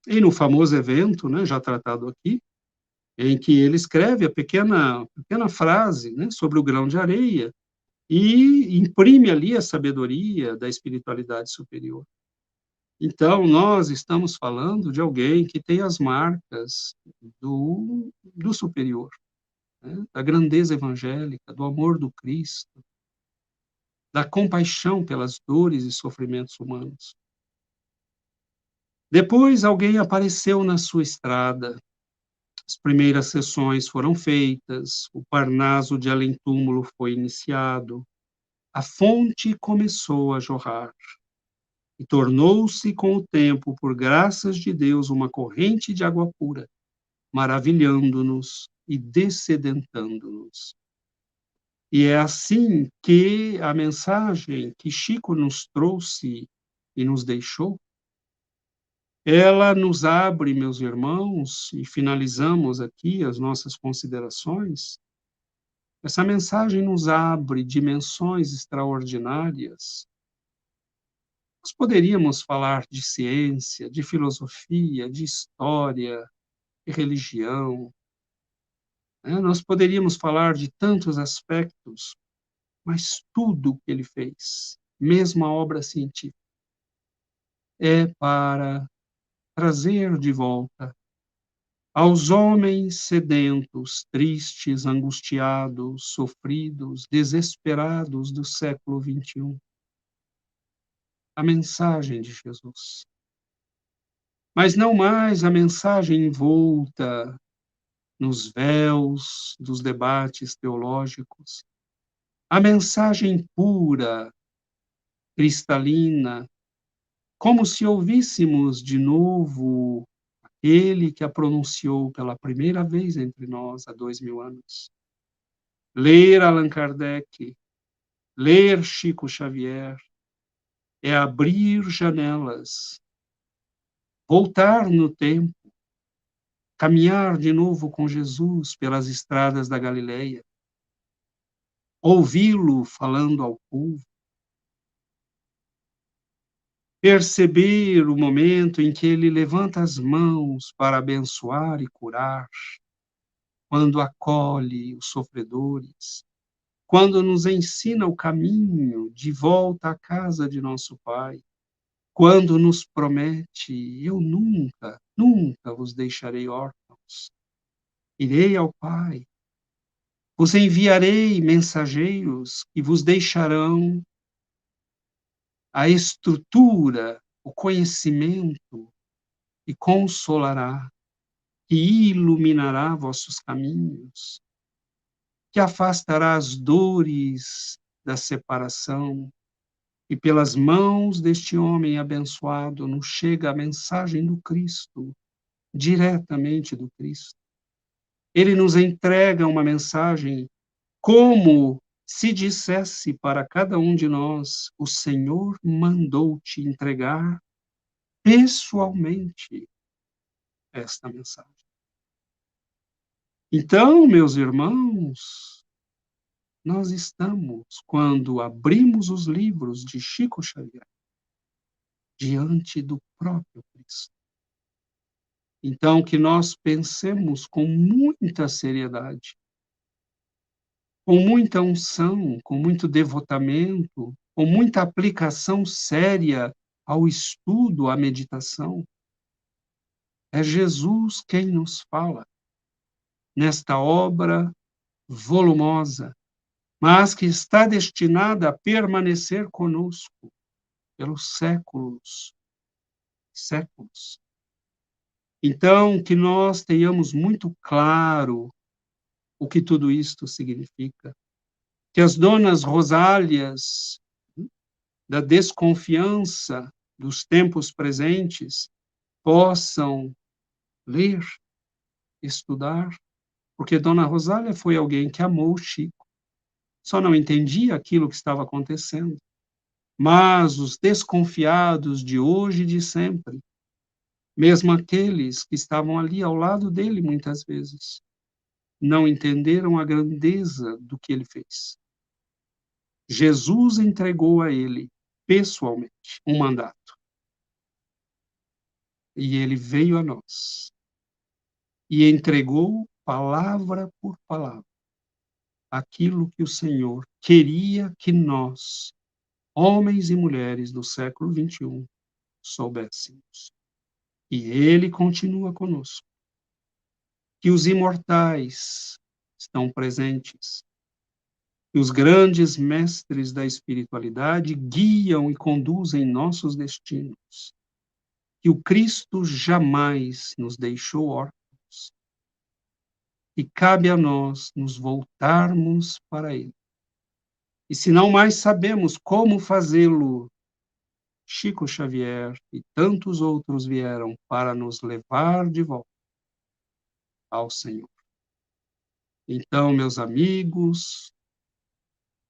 E no famoso evento, né, já tratado aqui, em que ele escreve a pequena frase, né, sobre o grão de areia e imprime ali a sabedoria da espiritualidade superior. Então, nós estamos falando de alguém que tem as marcas do superior, né, da grandeza evangélica, do amor do Cristo, da compaixão pelas dores e sofrimentos humanos. Depois, alguém apareceu na sua estrada. As primeiras sessões foram feitas, o Parnaso de além-túmulo foi iniciado, a fonte começou a jorrar e tornou-se com o tempo, por graças de Deus, uma corrente de água pura, maravilhando-nos e dessedentando-nos. E é assim que a mensagem que Chico nos trouxe e nos deixou, ela nos abre, meus irmãos, e finalizamos aqui as nossas considerações. Essa mensagem nos abre dimensões extraordinárias. Nós poderíamos falar de ciência, de filosofia, de história, de religião, né? Nós poderíamos falar de tantos aspectos, mas tudo que ele fez, mesmo a obra científica, é para trazer de volta aos homens sedentos, tristes, angustiados, sofridos, desesperados do século XXI, a mensagem de Jesus. Mas não mais a mensagem envolta nos véus dos debates teológicos, a mensagem pura, cristalina, como se ouvíssemos de novo ele que a pronunciou pela primeira vez entre nós há 2000 anos. Ler Allan Kardec, ler Chico Xavier, é abrir janelas, voltar no tempo, caminhar de novo com Jesus pelas estradas da Galileia, ouvi-lo falando ao povo, perceber o momento em que ele levanta as mãos para abençoar e curar, quando acolhe os sofredores, quando nos ensina o caminho de volta à casa de nosso Pai, quando nos promete, eu nunca, nunca vos deixarei órfãos, irei ao Pai, vos enviarei mensageiros que vos deixarão a estrutura, o conhecimento, e consolará, que iluminará vossos caminhos, que afastará as dores da separação, e pelas mãos deste homem abençoado nos chega a mensagem do Cristo, diretamente do Cristo. Ele nos entrega uma mensagem como se dissesse para cada um de nós: o Senhor mandou te entregar pessoalmente esta mensagem. Então, meus irmãos, nós estamos, quando abrimos os livros de Chico Xavier, diante do próprio Cristo. Então, que nós pensemos com muita seriedade, com muita unção, com muito devotamento, com muita aplicação séria ao estudo, à meditação. É Jesus quem nos fala nesta obra volumosa, mas que está destinada a permanecer conosco pelos séculos, séculos. Então, que nós tenhamos muito claro o que tudo isto significa. Que as donas Rosálias da desconfiança dos tempos presentes possam ler, estudar, porque Dona Rosália foi alguém que amou o Chico, só não entendia aquilo que estava acontecendo. Mas os desconfiados de hoje e de sempre, mesmo aqueles que estavam ali ao lado dele muitas vezes, não entenderam a grandeza do que ele fez. Jesus entregou a ele, pessoalmente, um mandato. E ele veio a nós. E entregou, palavra por palavra, aquilo que o Senhor queria que nós, homens e mulheres do século XXI, soubéssemos. E ele continua conosco. Que os imortais estão presentes. Que os grandes mestres da espiritualidade guiam e conduzem nossos destinos. Que o Cristo jamais nos deixou órfãos. E cabe a nós nos voltarmos para Ele. E se não mais sabemos como fazê-lo, Chico Xavier e tantos outros vieram para nos levar de volta ao Senhor. Então, meus amigos,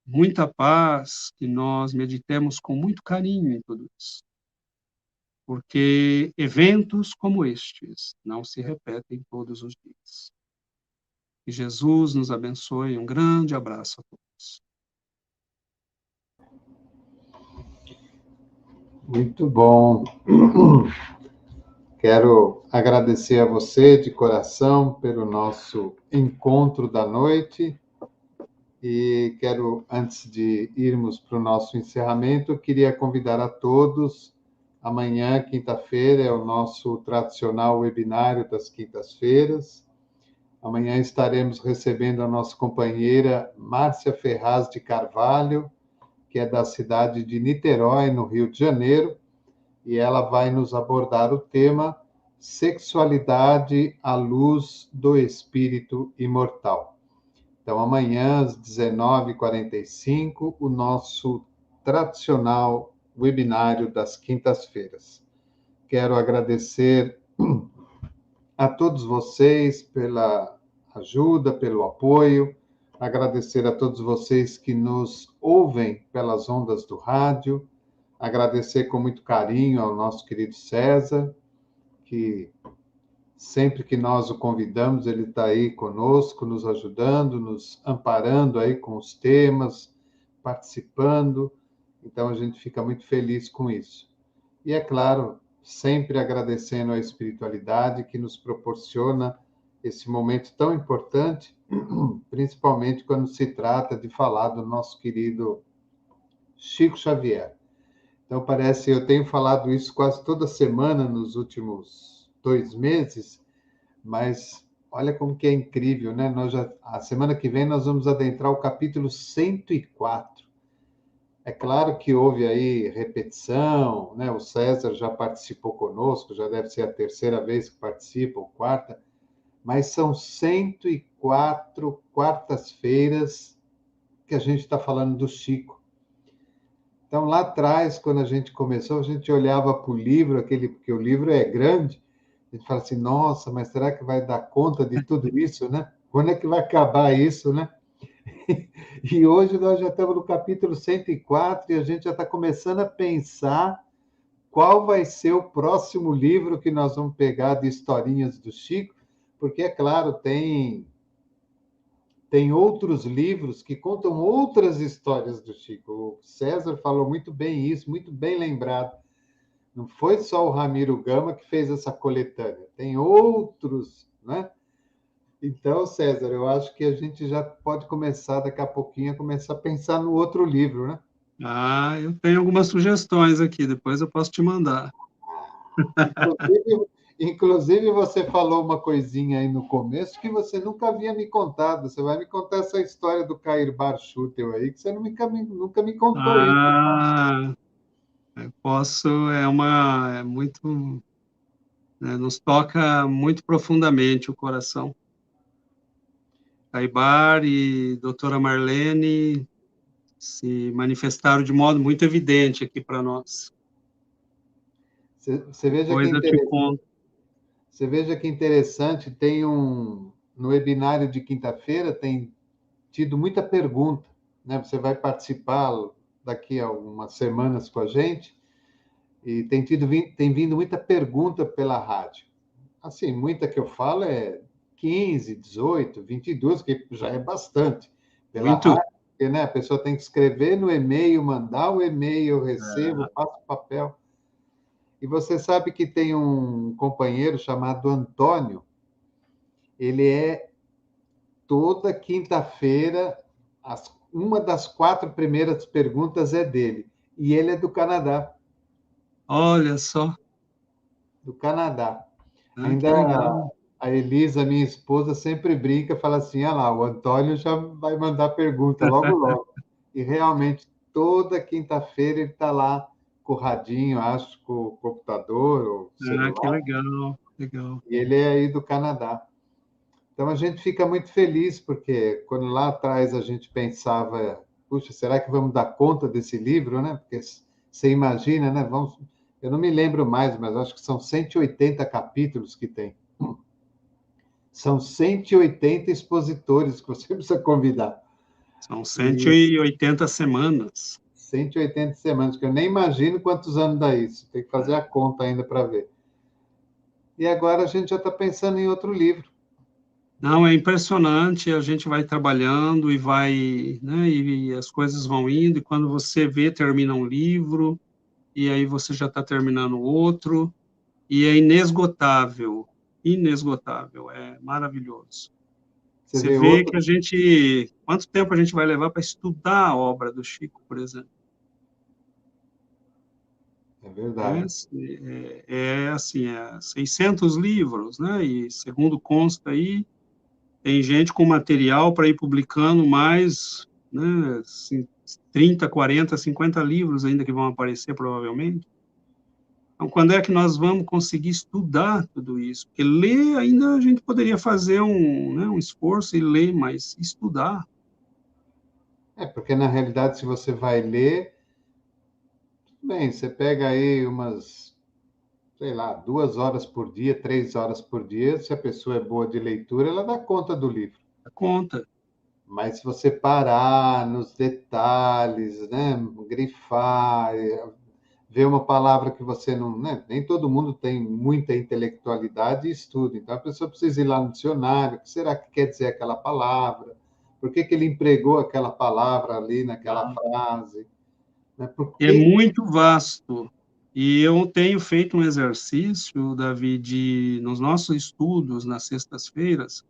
muita paz, que nós meditemos com muito carinho em tudo isso. Porque eventos como estes não se repetem todos os dias. Que Jesus nos abençoe. Um grande abraço a todos. Muito bom. Quero agradecer a você de coração pelo nosso encontro da noite. E quero, antes de irmos para o nosso encerramento, queria convidar a todos. Amanhã, quinta-feira, é o nosso tradicional webinário das quintas-feiras. Amanhã estaremos recebendo a nossa companheira Márcia Ferraz de Carvalho, que é da cidade de Niterói, no Rio de Janeiro, e ela vai nos abordar o tema Sexualidade à Luz do Espírito Imortal. Então, amanhã, às 19h45, o nosso tradicional webinário das quintas-feiras. Quero agradecer a todos vocês pela ajuda, pelo apoio, agradecer a todos vocês que nos ouvem pelas ondas do rádio, agradecer com muito carinho ao nosso querido César, que sempre que nós o convidamos, ele está aí conosco, nos ajudando, nos amparando aí com os temas, participando. Então, a gente fica muito feliz com isso. E, é claro, sempre agradecendo a espiritualidade que nos proporciona esse momento tão importante, principalmente quando se trata de falar do nosso querido Chico Xavier. Então, parece, eu tenho falado isso quase toda semana nos últimos 2 meses, mas olha como que é incrível, né? A semana que vem nós vamos adentrar o capítulo 104. É claro que houve aí repetição, né? O César já participou conosco, já deve ser a terceira vez que participa, ou quarta, mas são 104 quartas-feiras que a gente está falando do Chico. Então, lá atrás, quando a gente começou, a gente olhava para o livro, porque o livro é grande, a gente fala assim, nossa, mas será que vai dar conta de tudo isso, né? Quando é que vai acabar isso, né? E hoje nós já estamos no capítulo 104 e a gente já está começando a pensar qual vai ser o próximo livro que nós vamos pegar de historinhas do Chico, porque, é claro, tem outros livros que contam outras histórias do Chico. O César falou muito bem isso, muito bem lembrado. Não foi só o Ramiro Gama que fez essa coletânea, tem outros, né? Então, César, eu acho que a gente já pode começar daqui a pouquinho a começar a pensar no outro livro, né? Ah, eu tenho algumas sugestões aqui, depois eu posso te mandar. Inclusive, você falou uma coisinha aí no começo que você nunca havia me contado. Você vai me contar essa história do Cair Barchutel aí, que você nunca me contou isso. Ah, eu posso, é muito, né, nos toca muito profundamente o coração. Caibar e doutora Marlene se manifestaram de modo muito evidente aqui para nós. Você veja que Depois eu te interessante. conto. Você veja que interessante, no webinário de quinta-feira tem tido muita pergunta, né? Você vai participar daqui a algumas semanas com a gente e tem vindo muita pergunta pela rádio. Assim, muita que eu falo é 15, 18, 22, que já é bastante. Pela Muito. rádio, porque, né, a pessoa tem que escrever no e-mail, mandar o e-mail, eu recebo, passo o papel. E você sabe que tem um companheiro chamado Antônio, ele é toda quinta-feira, uma das 4 primeiras perguntas é dele. E ele é do Canadá. Olha só, Do Canadá. que Ainda legal. a Elisa, minha esposa, sempre brinca, fala assim: ah lá, o Antônio já vai mandar pergunta logo, logo. E realmente, toda quinta-feira ele está lá com o radinho, acho, com o computador ou Que celular, legal, legal. e ele é aí do Canadá. Então a gente fica muito feliz, porque quando lá atrás a gente pensava, puxa, será que vamos dar conta desse livro, né? Porque você imagina, né? Eu não me lembro mais, mas acho que são 180 capítulos que tem. São 180 expositores que você precisa convidar. São E 180 semanas. 180 semanas, que eu nem imagino quantos anos dá isso. Tem que fazer a conta ainda para ver. E agora a gente já está pensando em outro livro. Não, é impressionante, a gente vai trabalhando e vai, né, e as coisas vão indo, e quando você vê, termina um livro, e aí você já está terminando outro, e é inesgotável, inesgotável, é maravilhoso. Você Você vê vê que outro. a gente, quanto tempo a gente vai levar para estudar a obra do Chico, por exemplo? É Né? verdade. Assim, 600 livros, né? E segundo consta aí, tem gente com material para ir publicando mais, né? Assim, 30, 40, 50 livros ainda que vão aparecer provavelmente. Então, quando é que nós vamos conseguir estudar tudo isso? Porque ler ainda a gente poderia fazer né, um esforço e ler, mas estudar. É, porque na realidade, se você vai ler, bem, você pega aí umas, sei lá, 2 horas por dia, 3 horas por dia, se a pessoa é boa de leitura, ela dá conta do livro. A conta. Mas se você parar nos detalhes, né, grifar, ver uma palavra que você não, né, nem todo mundo tem muita intelectualidade e estuda. Então a pessoa precisa ir lá no dicionário, o que será que quer dizer aquela palavra? Por que que ele empregou aquela palavra ali naquela frase? Né? Por É que... muito vasto. E eu tenho feito um exercício, Davi, nos nossos estudos, nas sextas-feiras,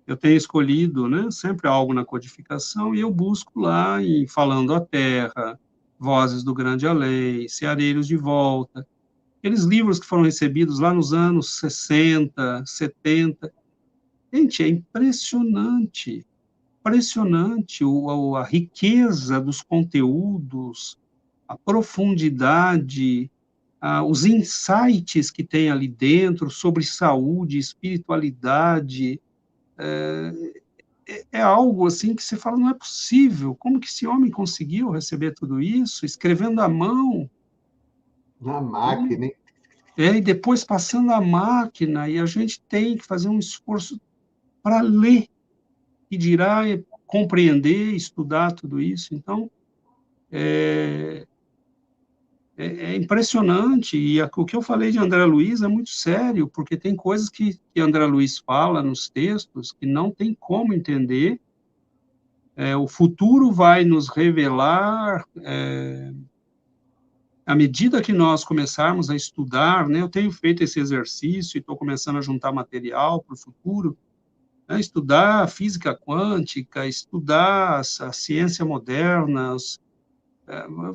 eu tenho escolhido, né, sempre algo na codificação e eu busco lá em Falando a Terra, Vozes do Grande Além, Ceareiros de Volta, aqueles livros que foram recebidos lá nos anos 60, 70. Gente, é impressionante, impressionante a riqueza dos conteúdos, a profundidade, os insights que tem ali dentro sobre saúde, espiritualidade, é algo assim que você fala, não é possível, como que esse homem conseguiu receber tudo isso, escrevendo à mão, Na né? máquina, hein? E depois passando a máquina, e a gente tem que fazer um esforço para ler, e dirá compreender, estudar tudo isso. Então, é impressionante, e o que eu falei de André Luiz é muito sério, porque tem coisas que André Luiz fala nos textos que não tem como entender. O futuro vai nos revelar, à medida que nós começarmos a estudar, né, eu tenho feito esse exercício e estou começando a juntar material para o futuro, né, estudar física quântica, estudar a ciência moderna.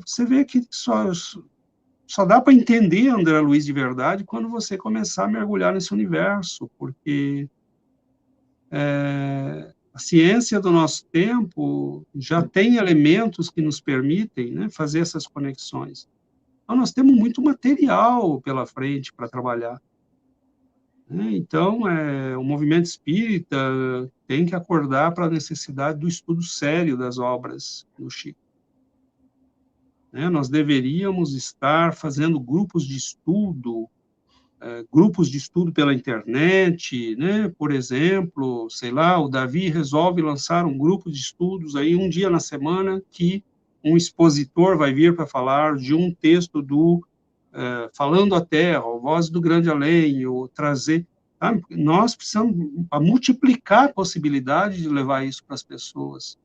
Você vê que só dá para entender André Luiz de verdade quando você começar a mergulhar nesse universo, porque a ciência do nosso tempo já tem elementos que nos permitem, né, fazer essas conexões. Então, nós temos muito material pela frente para trabalhar, né? Então, o movimento espírita tem que acordar para a necessidade do estudo sério das obras do Chico. Nós deveríamos estar fazendo grupos de estudo pela internet, né? Por exemplo, sei lá, o Davi resolve lançar um grupo de estudos aí um dia na semana que um expositor vai vir para falar de um texto Falando a Terra, ou Voz do Grande Além, ou trazer... Sabe? Nós precisamos multiplicar a possibilidade de levar isso para as pessoas,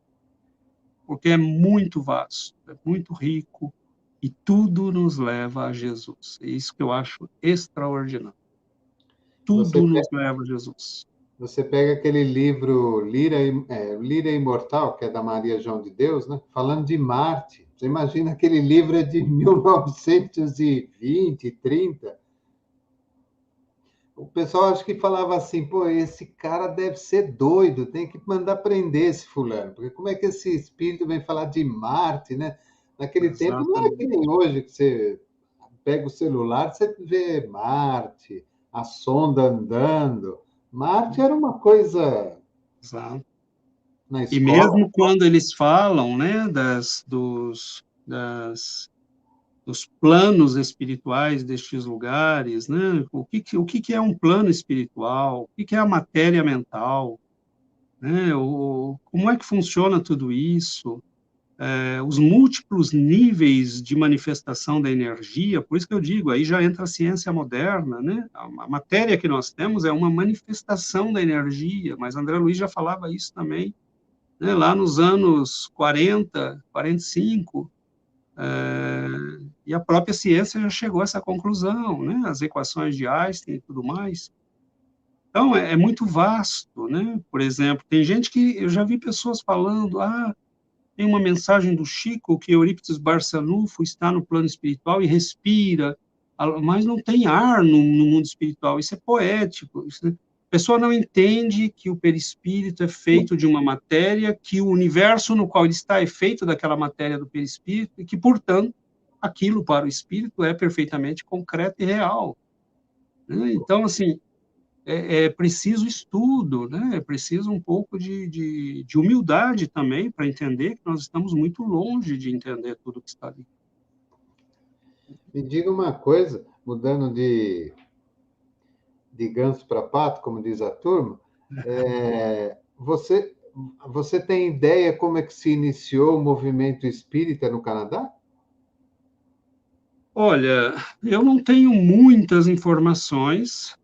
porque é muito vasto, é muito rico, e tudo nos leva a Jesus. É isso que eu acho extraordinário. Tudo nos leva a Jesus. Você pega aquele livro Lira Imortal, que é da Maria João de Deus, né? Falando de Marte. Você imagina, aquele livro é de 1920, 30. O pessoal acho que falava assim, pô, esse cara deve ser doido, tem que mandar prender esse fulano, porque como é que esse espírito vem falar de Marte, né? Naquele tempo não é que nem hoje, que você pega o celular, você vê Marte, a sonda andando. Marte era uma coisa... Exato. Na escola. E mesmo quando eles falam, né, dos planos espirituais destes lugares, né? O que é um plano espiritual? O que é a matéria mental? Né? Como é que funciona tudo isso? Os múltiplos níveis de manifestação da energia, por isso que eu digo, aí já entra a ciência moderna, né? A matéria que nós temos é uma manifestação da energia, mas André Luiz já falava isso também, né? Lá nos anos 40, 45, e a própria ciência já chegou a essa conclusão, né? As equações de Einstein e tudo mais. Então, é muito vasto, né? Por exemplo, tem gente que... Eu já vi pessoas falando, tem uma mensagem do Chico que Eurípides Barçanufo está no plano espiritual e respira, mas não tem ar no mundo espiritual. Isso é poético. A pessoa não entende que o perispírito é feito de uma matéria, que o universo no qual ele está é feito daquela matéria do perispírito, e que, portanto, aquilo para o espírito é perfeitamente concreto e real. Então, assim, é preciso estudo, né? É preciso um pouco de humildade também para entender que nós estamos muito longe de entender tudo que está ali. Me diga uma coisa, mudando de ganso para pato, como diz a turma, você tem ideia como é que se iniciou o movimento espírita no Canadá? Olha, eu não tenho muitas informações,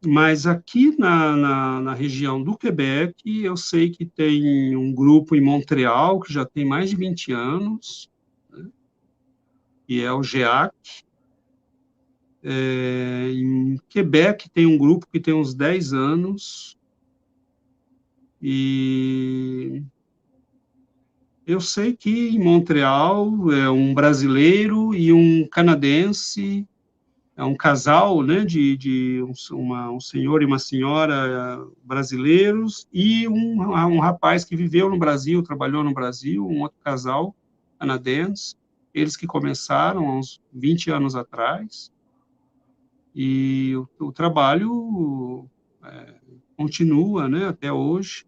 mas aqui na região do Quebec, eu sei que tem um grupo em Montreal, que já tem mais de 20 anos, né, que é o GEAC. Em Quebec tem um grupo que tem uns 10 anos, e eu sei que em Montreal é um brasileiro e um canadense, é um casal, né, um senhor e uma senhora brasileiros, e um rapaz que viveu no Brasil, trabalhou no Brasil, um outro casal canadense, eles que começaram há uns 20 anos atrás, e o trabalho continua, né, até hoje.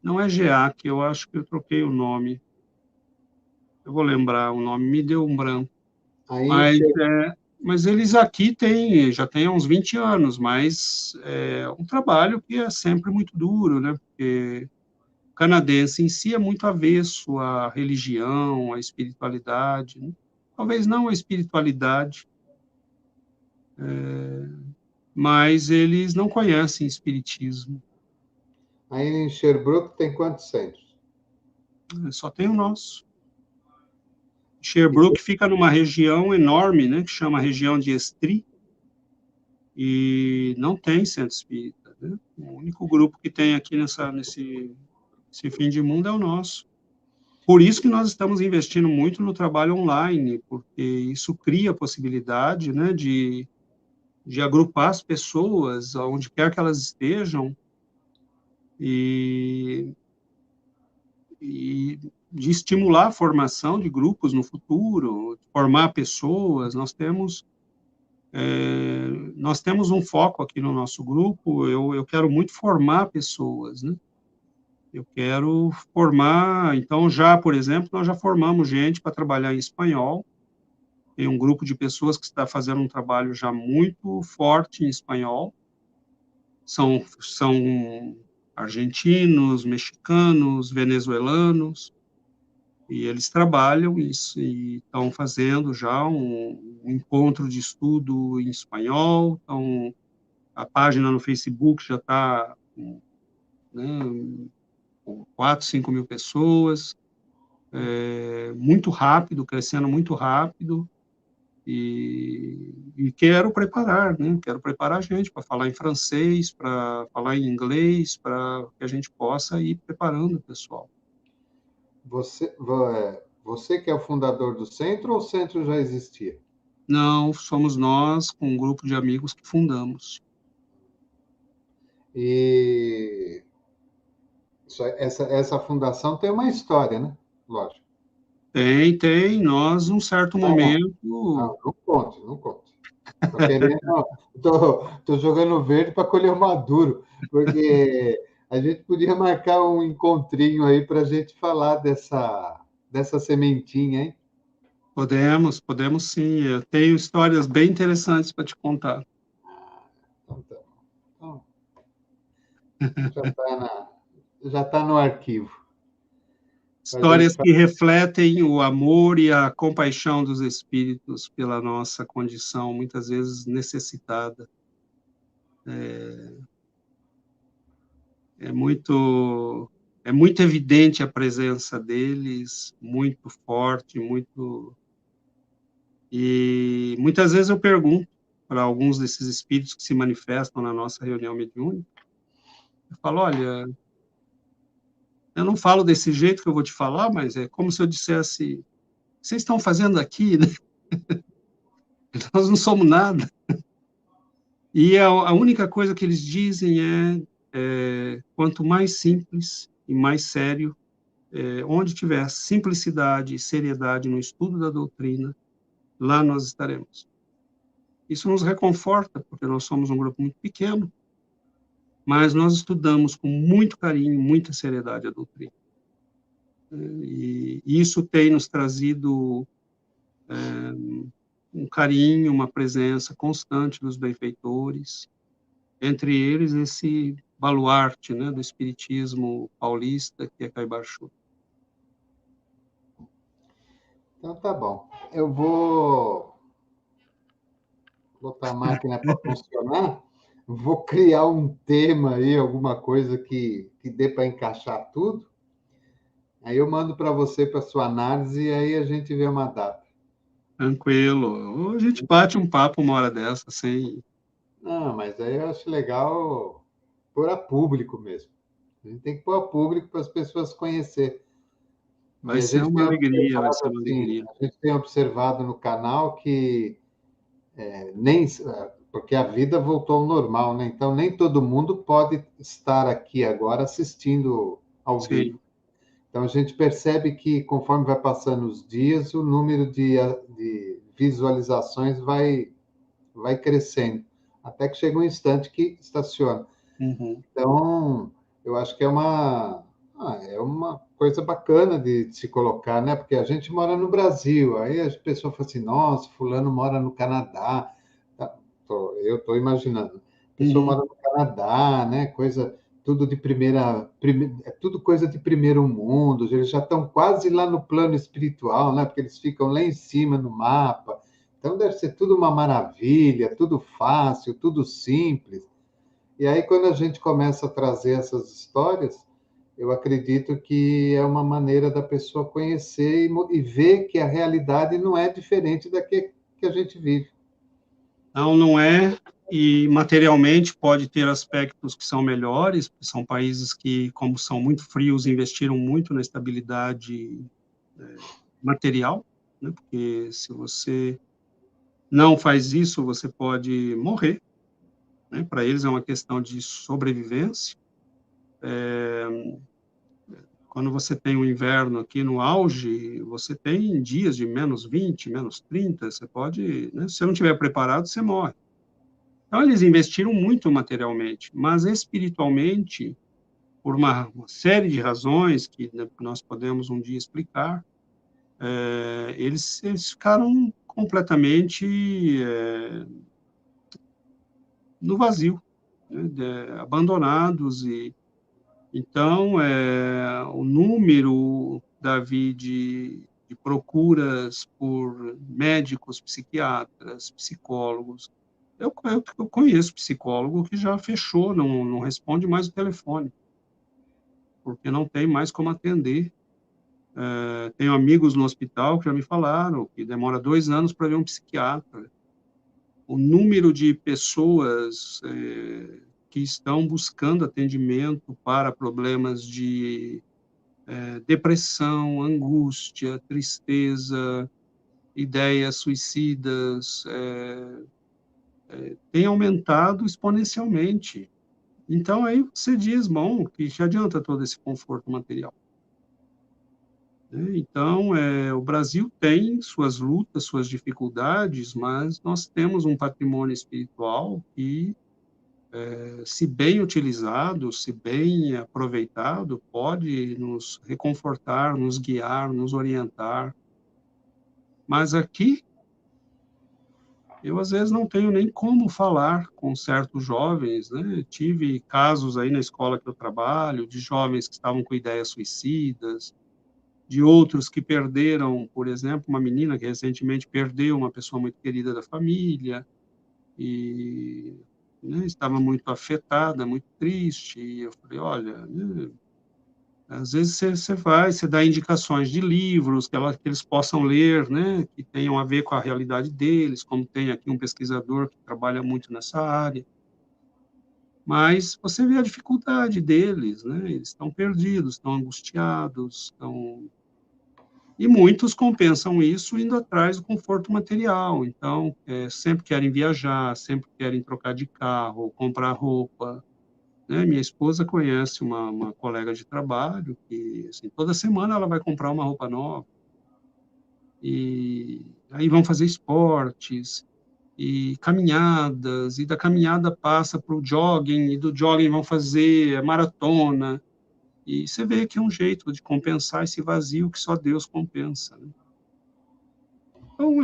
Não é GEAC, eu acho que eu troquei o nome. Eu vou lembrar o nome, me deu um branco. Mas eles aqui já têm uns 20 anos, mas é um trabalho que é sempre muito duro, né? Porque canadense em si é muito avesso à religião, à espiritualidade, né? Talvez não à espiritualidade, mas eles não conhecem espiritismo. Aí em Sherbrooke tem quantos centros? Só tem o nosso. Sherbrooke fica numa região enorme, né, que chama região de Estrie, e não tem centro espírita, né? O único grupo que tem aqui nesse fim de mundo é o nosso. Por isso que nós estamos investindo muito no trabalho online, porque isso cria a possibilidade, né, de agrupar as pessoas, onde quer que elas estejam, e de estimular a formação de grupos no futuro, formar pessoas. Nós temos um foco aqui no nosso grupo. Eu quero muito formar pessoas, né? Eu quero formar, então, por exemplo, nós já formamos gente para trabalhar em espanhol. Tem um grupo de pessoas que está fazendo um trabalho já muito forte em espanhol. São argentinos, mexicanos, venezuelanos, e eles trabalham isso, e estão fazendo já um encontro de estudo em espanhol. Então, a página no Facebook já está, né, com 4, 5 mil pessoas, muito rápido, crescendo muito rápido, e quero preparar, né? Quero preparar a gente para falar em francês, para falar em inglês, para que a gente possa ir preparando o pessoal. Você que é o fundador do centro ou o centro já existia? Não, somos nós, com um grupo de amigos, que fundamos. E essa fundação tem uma história, né? Lógico. Tem. Nós, num certo momento... Não conte, não conte. Tô jogando verde para colher o maduro, porque a gente podia marcar um encontrinho aí para a gente falar dessa sementinha, hein? Podemos sim. Eu tenho histórias bem interessantes para te contar. Então, tá. Já está no arquivo. Histórias que refletem o amor e a compaixão dos espíritos pela nossa condição, muitas vezes necessitada. É muito evidente a presença deles, muito forte, E muitas vezes eu pergunto para alguns desses espíritos que se manifestam na nossa reunião mediúnica, eu falo, olha, eu não falo desse jeito que eu vou te falar, mas é como se eu dissesse, o que vocês estão fazendo aqui, né? Nós não somos nada. E a única coisa que eles dizem quanto mais simples e mais sério, onde tiver simplicidade e seriedade no estudo da doutrina, lá nós estaremos. Isso nos reconforta, porque nós somos um grupo muito pequeno, mas nós estudamos com muito carinho, muita seriedade a doutrina. E isso tem nos trazido um carinho, uma presença constante dos benfeitores, entre eles esse baluarte, né, do espiritismo paulista, que é Caibar-Chu. Então tá bom. Eu vou botar a máquina para funcionar, vou criar um tema aí, alguma coisa que dê para encaixar tudo. Aí eu mando para você, para sua análise, e aí a gente vê uma data. Tranquilo. A gente bate um papo uma hora dessa, sem... Não, mas aí eu acho legal pôr a público mesmo. A gente tem que pôr a público para as pessoas conhecerem. Vai ser uma alegria, vai ser uma assim, alegria. A gente tem observado no canal que porque a vida voltou ao normal, né? Então nem todo mundo pode estar aqui agora assistindo ao vivo. Então a gente percebe que conforme vai passando os dias, o número de visualizações vai crescendo, até que chega um instante que estaciona. Uhum. Então eu acho que é uma coisa bacana de se colocar, né? Porque a gente mora no Brasil, aí as pessoas falam assim, nossa, fulano mora no Canadá. Eu estou imaginando. A pessoa mora no Canadá, né? tudo de é tudo coisa de primeiro mundo, eles já estão quase lá no plano espiritual, né? Porque eles ficam lá em cima no mapa. Então deve ser tudo uma maravilha, tudo fácil, tudo simples. E aí, quando a gente começa a trazer essas histórias, eu acredito que é uma maneira da pessoa conhecer e ver que a realidade não é diferente da que a gente vive. Não, não é, e materialmente pode ter aspectos que são melhores, são países que, como são muito frios, investiram muito na estabilidade material, né? Porque se você não faz isso, você pode morrer, né? Para eles é uma questão de sobrevivência. Quando você tem o inverno aqui no auge, você tem dias de -20, -30, você pode, né? Se você não estiver preparado, você morre. Então, eles investiram muito materialmente, mas espiritualmente, por uma série de razões que, né, nós podemos um dia explicar, eles ficaram completamente no vazio, né, abandonados. E então, o número, Davi, de procuras por médicos, psiquiatras, psicólogos. Eu conheço psicólogo que já fechou, não responde mais o telefone, porque não tem mais como atender. Tenho amigos no hospital que já me falaram que demora 2 anos para ver um psiquiatra. O número de pessoas que estão buscando atendimento para problemas de depressão, angústia, tristeza, ideias suicidas, tem aumentado exponencialmente. Então, aí você diz, bom, que adianta todo esse conforto material? Né? Então, o Brasil tem suas lutas, suas dificuldades, mas nós temos um patrimônio espiritual que, se bem utilizado, se bem aproveitado, pode nos reconfortar, nos guiar, nos orientar. Mas aqui, eu às vezes não tenho nem como falar com certos jovens, né? Tive casos aí na escola que eu trabalho, de jovens que estavam com ideias suicidas, de outros que perderam, por exemplo, uma menina que recentemente perdeu uma pessoa muito querida da família, e, né, estava muito afetada, muito triste, e eu falei, olha, né, às vezes você dá indicações de livros que eles possam ler, né, que tenham a ver com a realidade deles, como tem aqui um pesquisador que trabalha muito nessa área, mas você vê a dificuldade deles, né, eles estão perdidos, estão angustiados, e muitos compensam isso indo atrás do conforto material. Então, sempre querem viajar, sempre querem trocar de carro, comprar roupa, né? Minha esposa conhece uma colega de trabalho que, assim, toda semana ela vai comprar uma roupa nova. E aí vão fazer esportes e caminhadas, e da caminhada passa para o jogging, e do jogging vão fazer maratona. E você vê que é um jeito de compensar esse vazio que só Deus compensa, né? Então,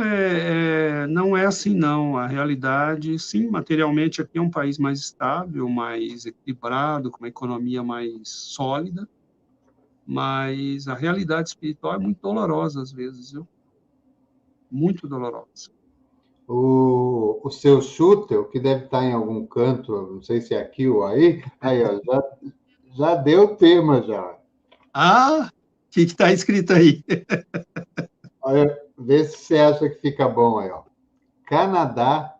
não é assim, não. A realidade, sim, materialmente aqui é um país mais estável, mais equilibrado, com uma economia mais sólida, mas a realidade espiritual é muito dolorosa às vezes, viu? Muito dolorosa. O seu Schutel, que deve estar em algum canto, não sei se é aqui ou aí, ó, já deu o tema já. Ah, o que está escrito aí? Olha, vê se você acha que fica bom aí, ó. Canadá,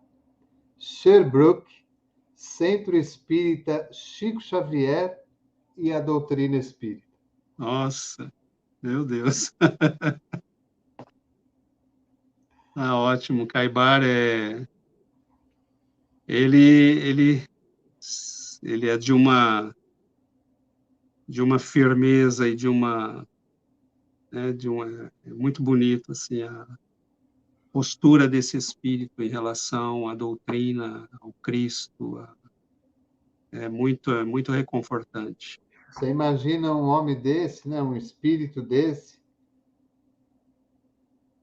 Sherbrooke, Centro Espírita Chico Xavier e a doutrina espírita. Nossa, meu Deus. Ah, ótimo. Caibar ele é de uma firmeza e né, é muito bonito assim a postura desse espírito em relação à doutrina, ao Cristo, é muito reconfortante. Você imagina um homem desse, né, um espírito desse,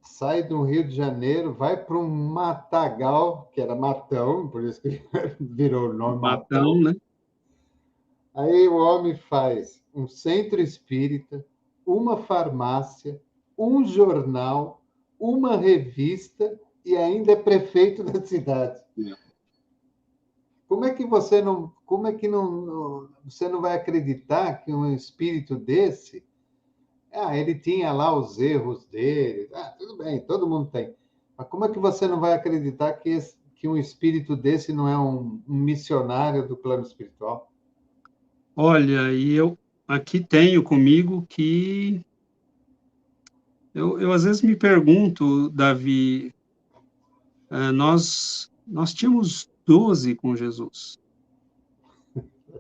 sai do Rio de Janeiro, vai para um matagal, que era Matão, por isso que virou o nome Matão, Matão, né? Aí o homem faz um centro espírita, uma farmácia, um jornal, uma revista e ainda é prefeito da cidade. Como é que você não, como é que você não vai acreditar que um espírito desse, ele tinha lá os erros dele, tudo bem, todo mundo tem. Mas como é que você não vai acreditar que um espírito desse não é um missionário do plano espiritual? Olha, e eu aqui tenho comigo que eu às vezes me pergunto, Davi, nós tínhamos 12 com Jesus.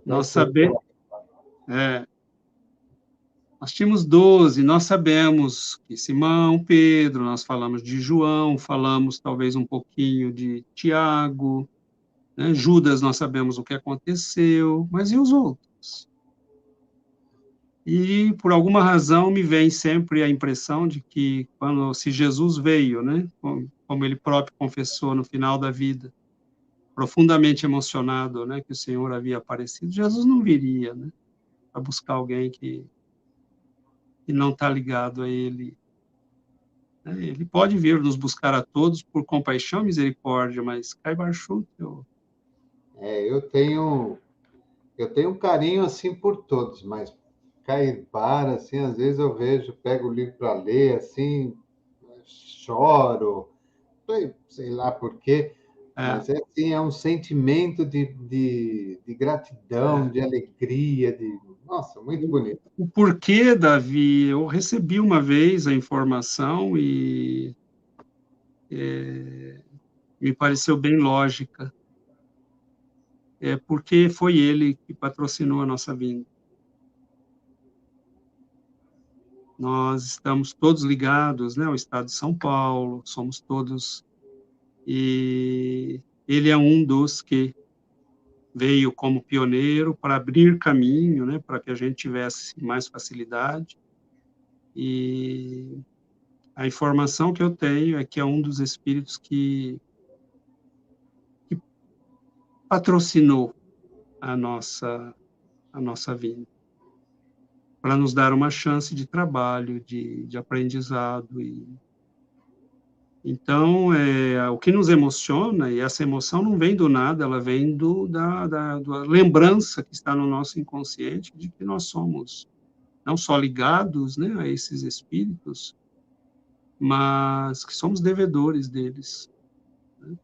Nós sabemos, nós tínhamos 12, nós sabemos que Simão, Pedro, nós falamos de João, falamos talvez um pouquinho de Tiago, né? Judas, nós sabemos o que aconteceu, mas e os outros? E, por alguma razão, me vem sempre a impressão de que, se Jesus veio, né, como ele próprio confessou no final da vida, profundamente emocionado, né, que o Senhor havia aparecido, Jesus não viria, né, para buscar alguém que não está ligado a ele. Né? Ele pode vir nos buscar a todos por compaixão e misericórdia, mas Caibar Schutel. Eu tenho um carinho assim por todos, mas Caibar, assim, às vezes eu vejo, pego o livro para ler, assim, choro, sei lá por quê, É, mas assim, é um sentimento de gratidão, é. de alegria, nossa, muito bonito. O porquê, Davi, eu recebi uma vez a informação e me pareceu bem lógica. É porque foi ele que patrocinou a nossa vinda. Nós estamos todos ligados, né, ao estado de São Paulo, somos todos, e ele é um dos que veio como pioneiro para abrir caminho, né, para que a gente tivesse mais facilidade, e a informação que eu tenho é que é um dos espíritos que patrocinou a nossa vinda, para nos dar uma chance de trabalho, de aprendizado. Então, o que nos emociona, e essa emoção não vem do nada, ela vem da lembrança que está no nosso inconsciente de que nós somos não só ligados, né, a esses espíritos, mas que somos devedores deles. Né?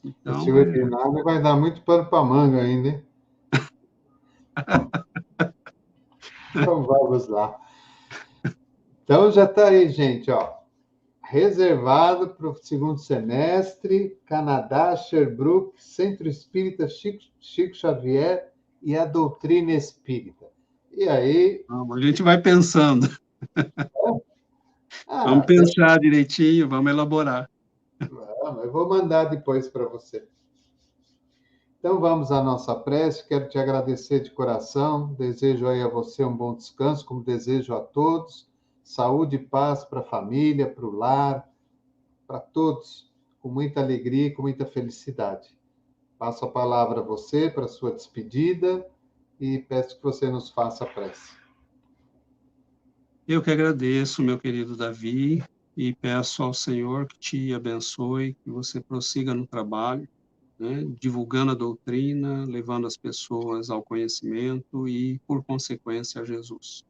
Esse Então, webinário vai dar muito pano para manga ainda, hein? Então vamos lá. Então já está aí, gente, ó. Reservado para o segundo semestre, Canadá, Sherbrooke, Centro Espírita Chico Xavier e a Doutrina Espírita. E aí? a gente vai pensando. Vamos pensar direitinho, vamos elaborar. Eu vou mandar depois para você. Então vamos à nossa prece. Quero te agradecer de coração. Desejo aí a você um bom descanso, como desejo a todos. Saúde e paz para a família, para o lar, para todos, com muita alegria e com muita felicidade. Passo a palavra a você para a sua despedida e peço que você nos faça a prece. Eu que agradeço, meu querido Davi, e peço ao Senhor que te abençoe, que você prossiga no trabalho, né, divulgando a doutrina, levando as pessoas ao conhecimento e, por consequência, a Jesus.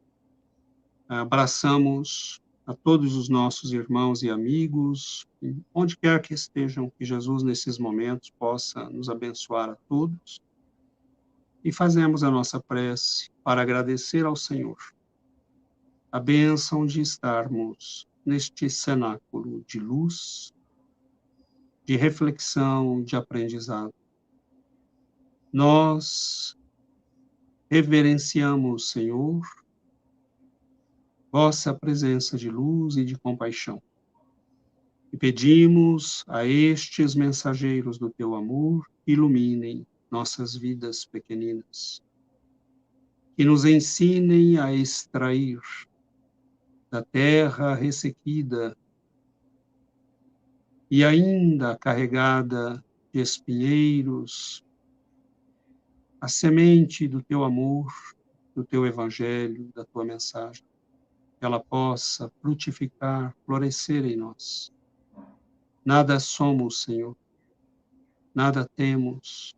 Abraçamos a todos os nossos irmãos e amigos, onde quer que estejam, que Jesus, nesses momentos, possa nos abençoar a todos, e fazemos a nossa prece para agradecer ao Senhor a bênção de estarmos neste cenáculo de luz, de reflexão, de aprendizado. Nós reverenciamos, Senhor, vossa presença de luz e de compaixão. E pedimos a estes mensageiros do teu amor que iluminem nossas vidas pequeninas, que nos ensinem a extrair da terra ressequida e ainda carregada de espinheiros, a semente do teu amor, do teu evangelho, da tua mensagem, que ela possa frutificar, florescer em nós. Nada somos, Senhor, nada temos,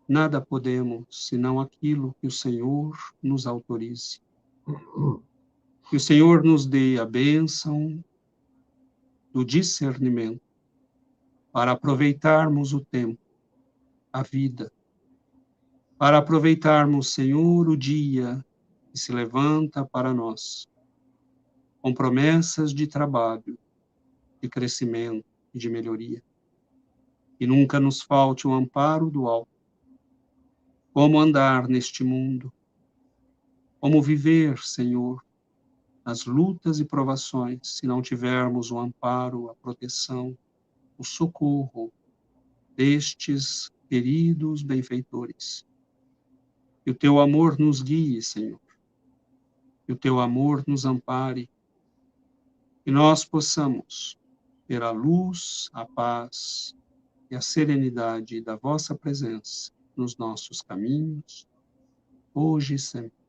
nada podemos, senão aquilo que o Senhor nos autorize. Que o Senhor nos dê a bênção do discernimento para aproveitarmos o tempo, a vida, para aproveitarmos, Senhor, o dia que se levanta para nós, com promessas de trabalho, de crescimento e de melhoria. E nunca nos falte o amparo do alto. Como andar neste mundo? Como viver, Senhor, nas lutas e provações, se não tivermos o amparo, a proteção, o socorro destes queridos benfeitores? Que o teu amor nos guie, Senhor. Que o teu amor nos ampare. Que nós possamos ter a luz, a paz e a serenidade da vossa presença nos nossos caminhos, hoje e sempre.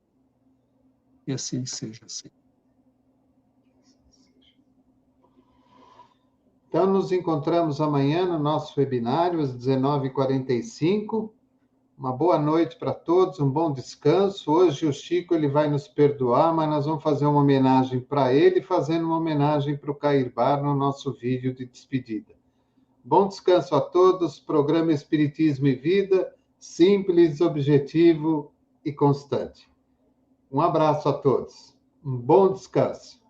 E assim seja, Senhor. Então, nos encontramos amanhã no nosso webinário, às 19h45. Uma boa noite para todos, um bom descanso. Hoje o Chico ele vai nos perdoar, mas nós vamos fazer uma homenagem para ele, fazendo uma homenagem para o Cair Bar no nosso vídeo de despedida. Bom descanso a todos, programa Espiritismo e Vida, simples, objetivo e constante. Um abraço a todos, um bom descanso.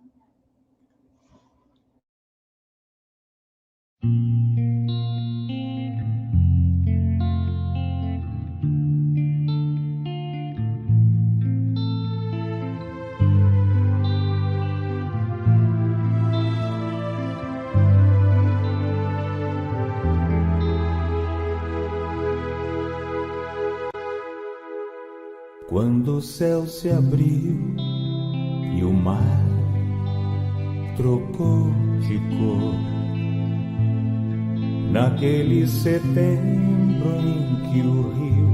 Quando o céu se abriu e o mar trocou de cor, naquele setembro em que o rio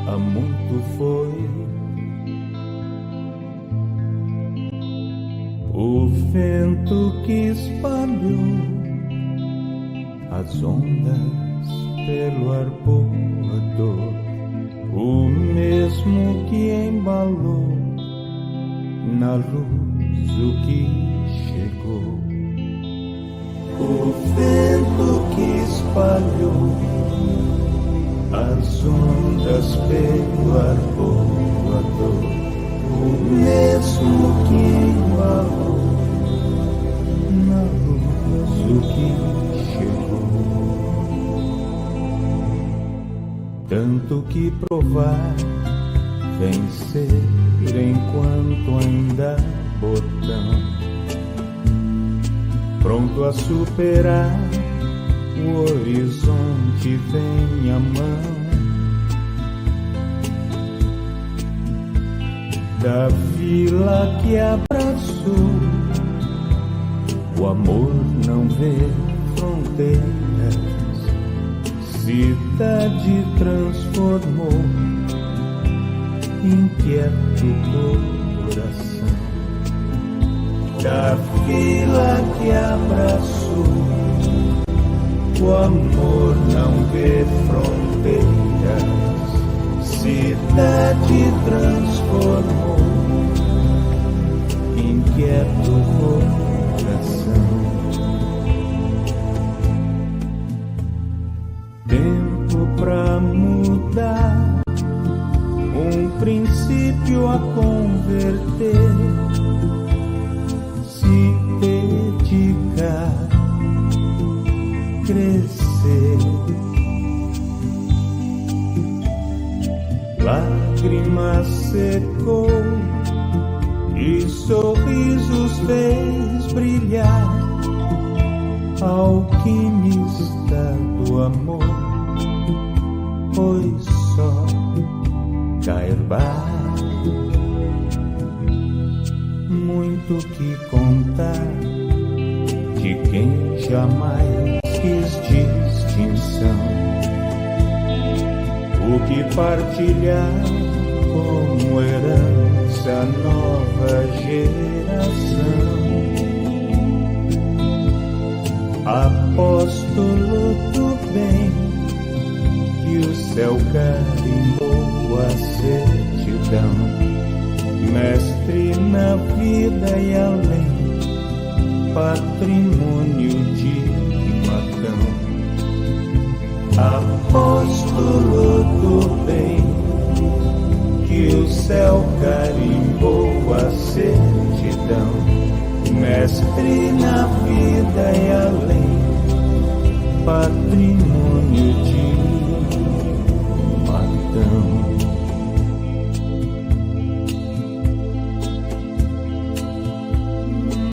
há muito foi, o vento que espalhou as ondas pelo arpoador, o mesmo que embalou na luz o que chegou. O vento que espalhou as ondas pelo arpoador, o mesmo que embalou na luz o que chegou. Tanto que provar, vencer enquanto ainda botão, pronto a superar o horizonte vem à mão. Da vila que abraçou, o amor não vê fronteiras, cidade transformou inquieto coração. Da vila que abraçou, o amor não vê fronteiras, cidade transformou inquieto coração. Tempo pra mudar, um princípio a converter, se dedicar, crescer. Lágrimas secou e sorrisos fez brilhar, alquimista do amor, pois só Cair Bar. Muito que contar de quem jamais quis distinção, o que partilhar como herança a nova geração. Apóstolo do bem, que o céu carimbou a certidão, mestre na vida e além, patrimônio de Matão. Apóstolo do bem, que o céu carimbou a certidão, mestre na vida e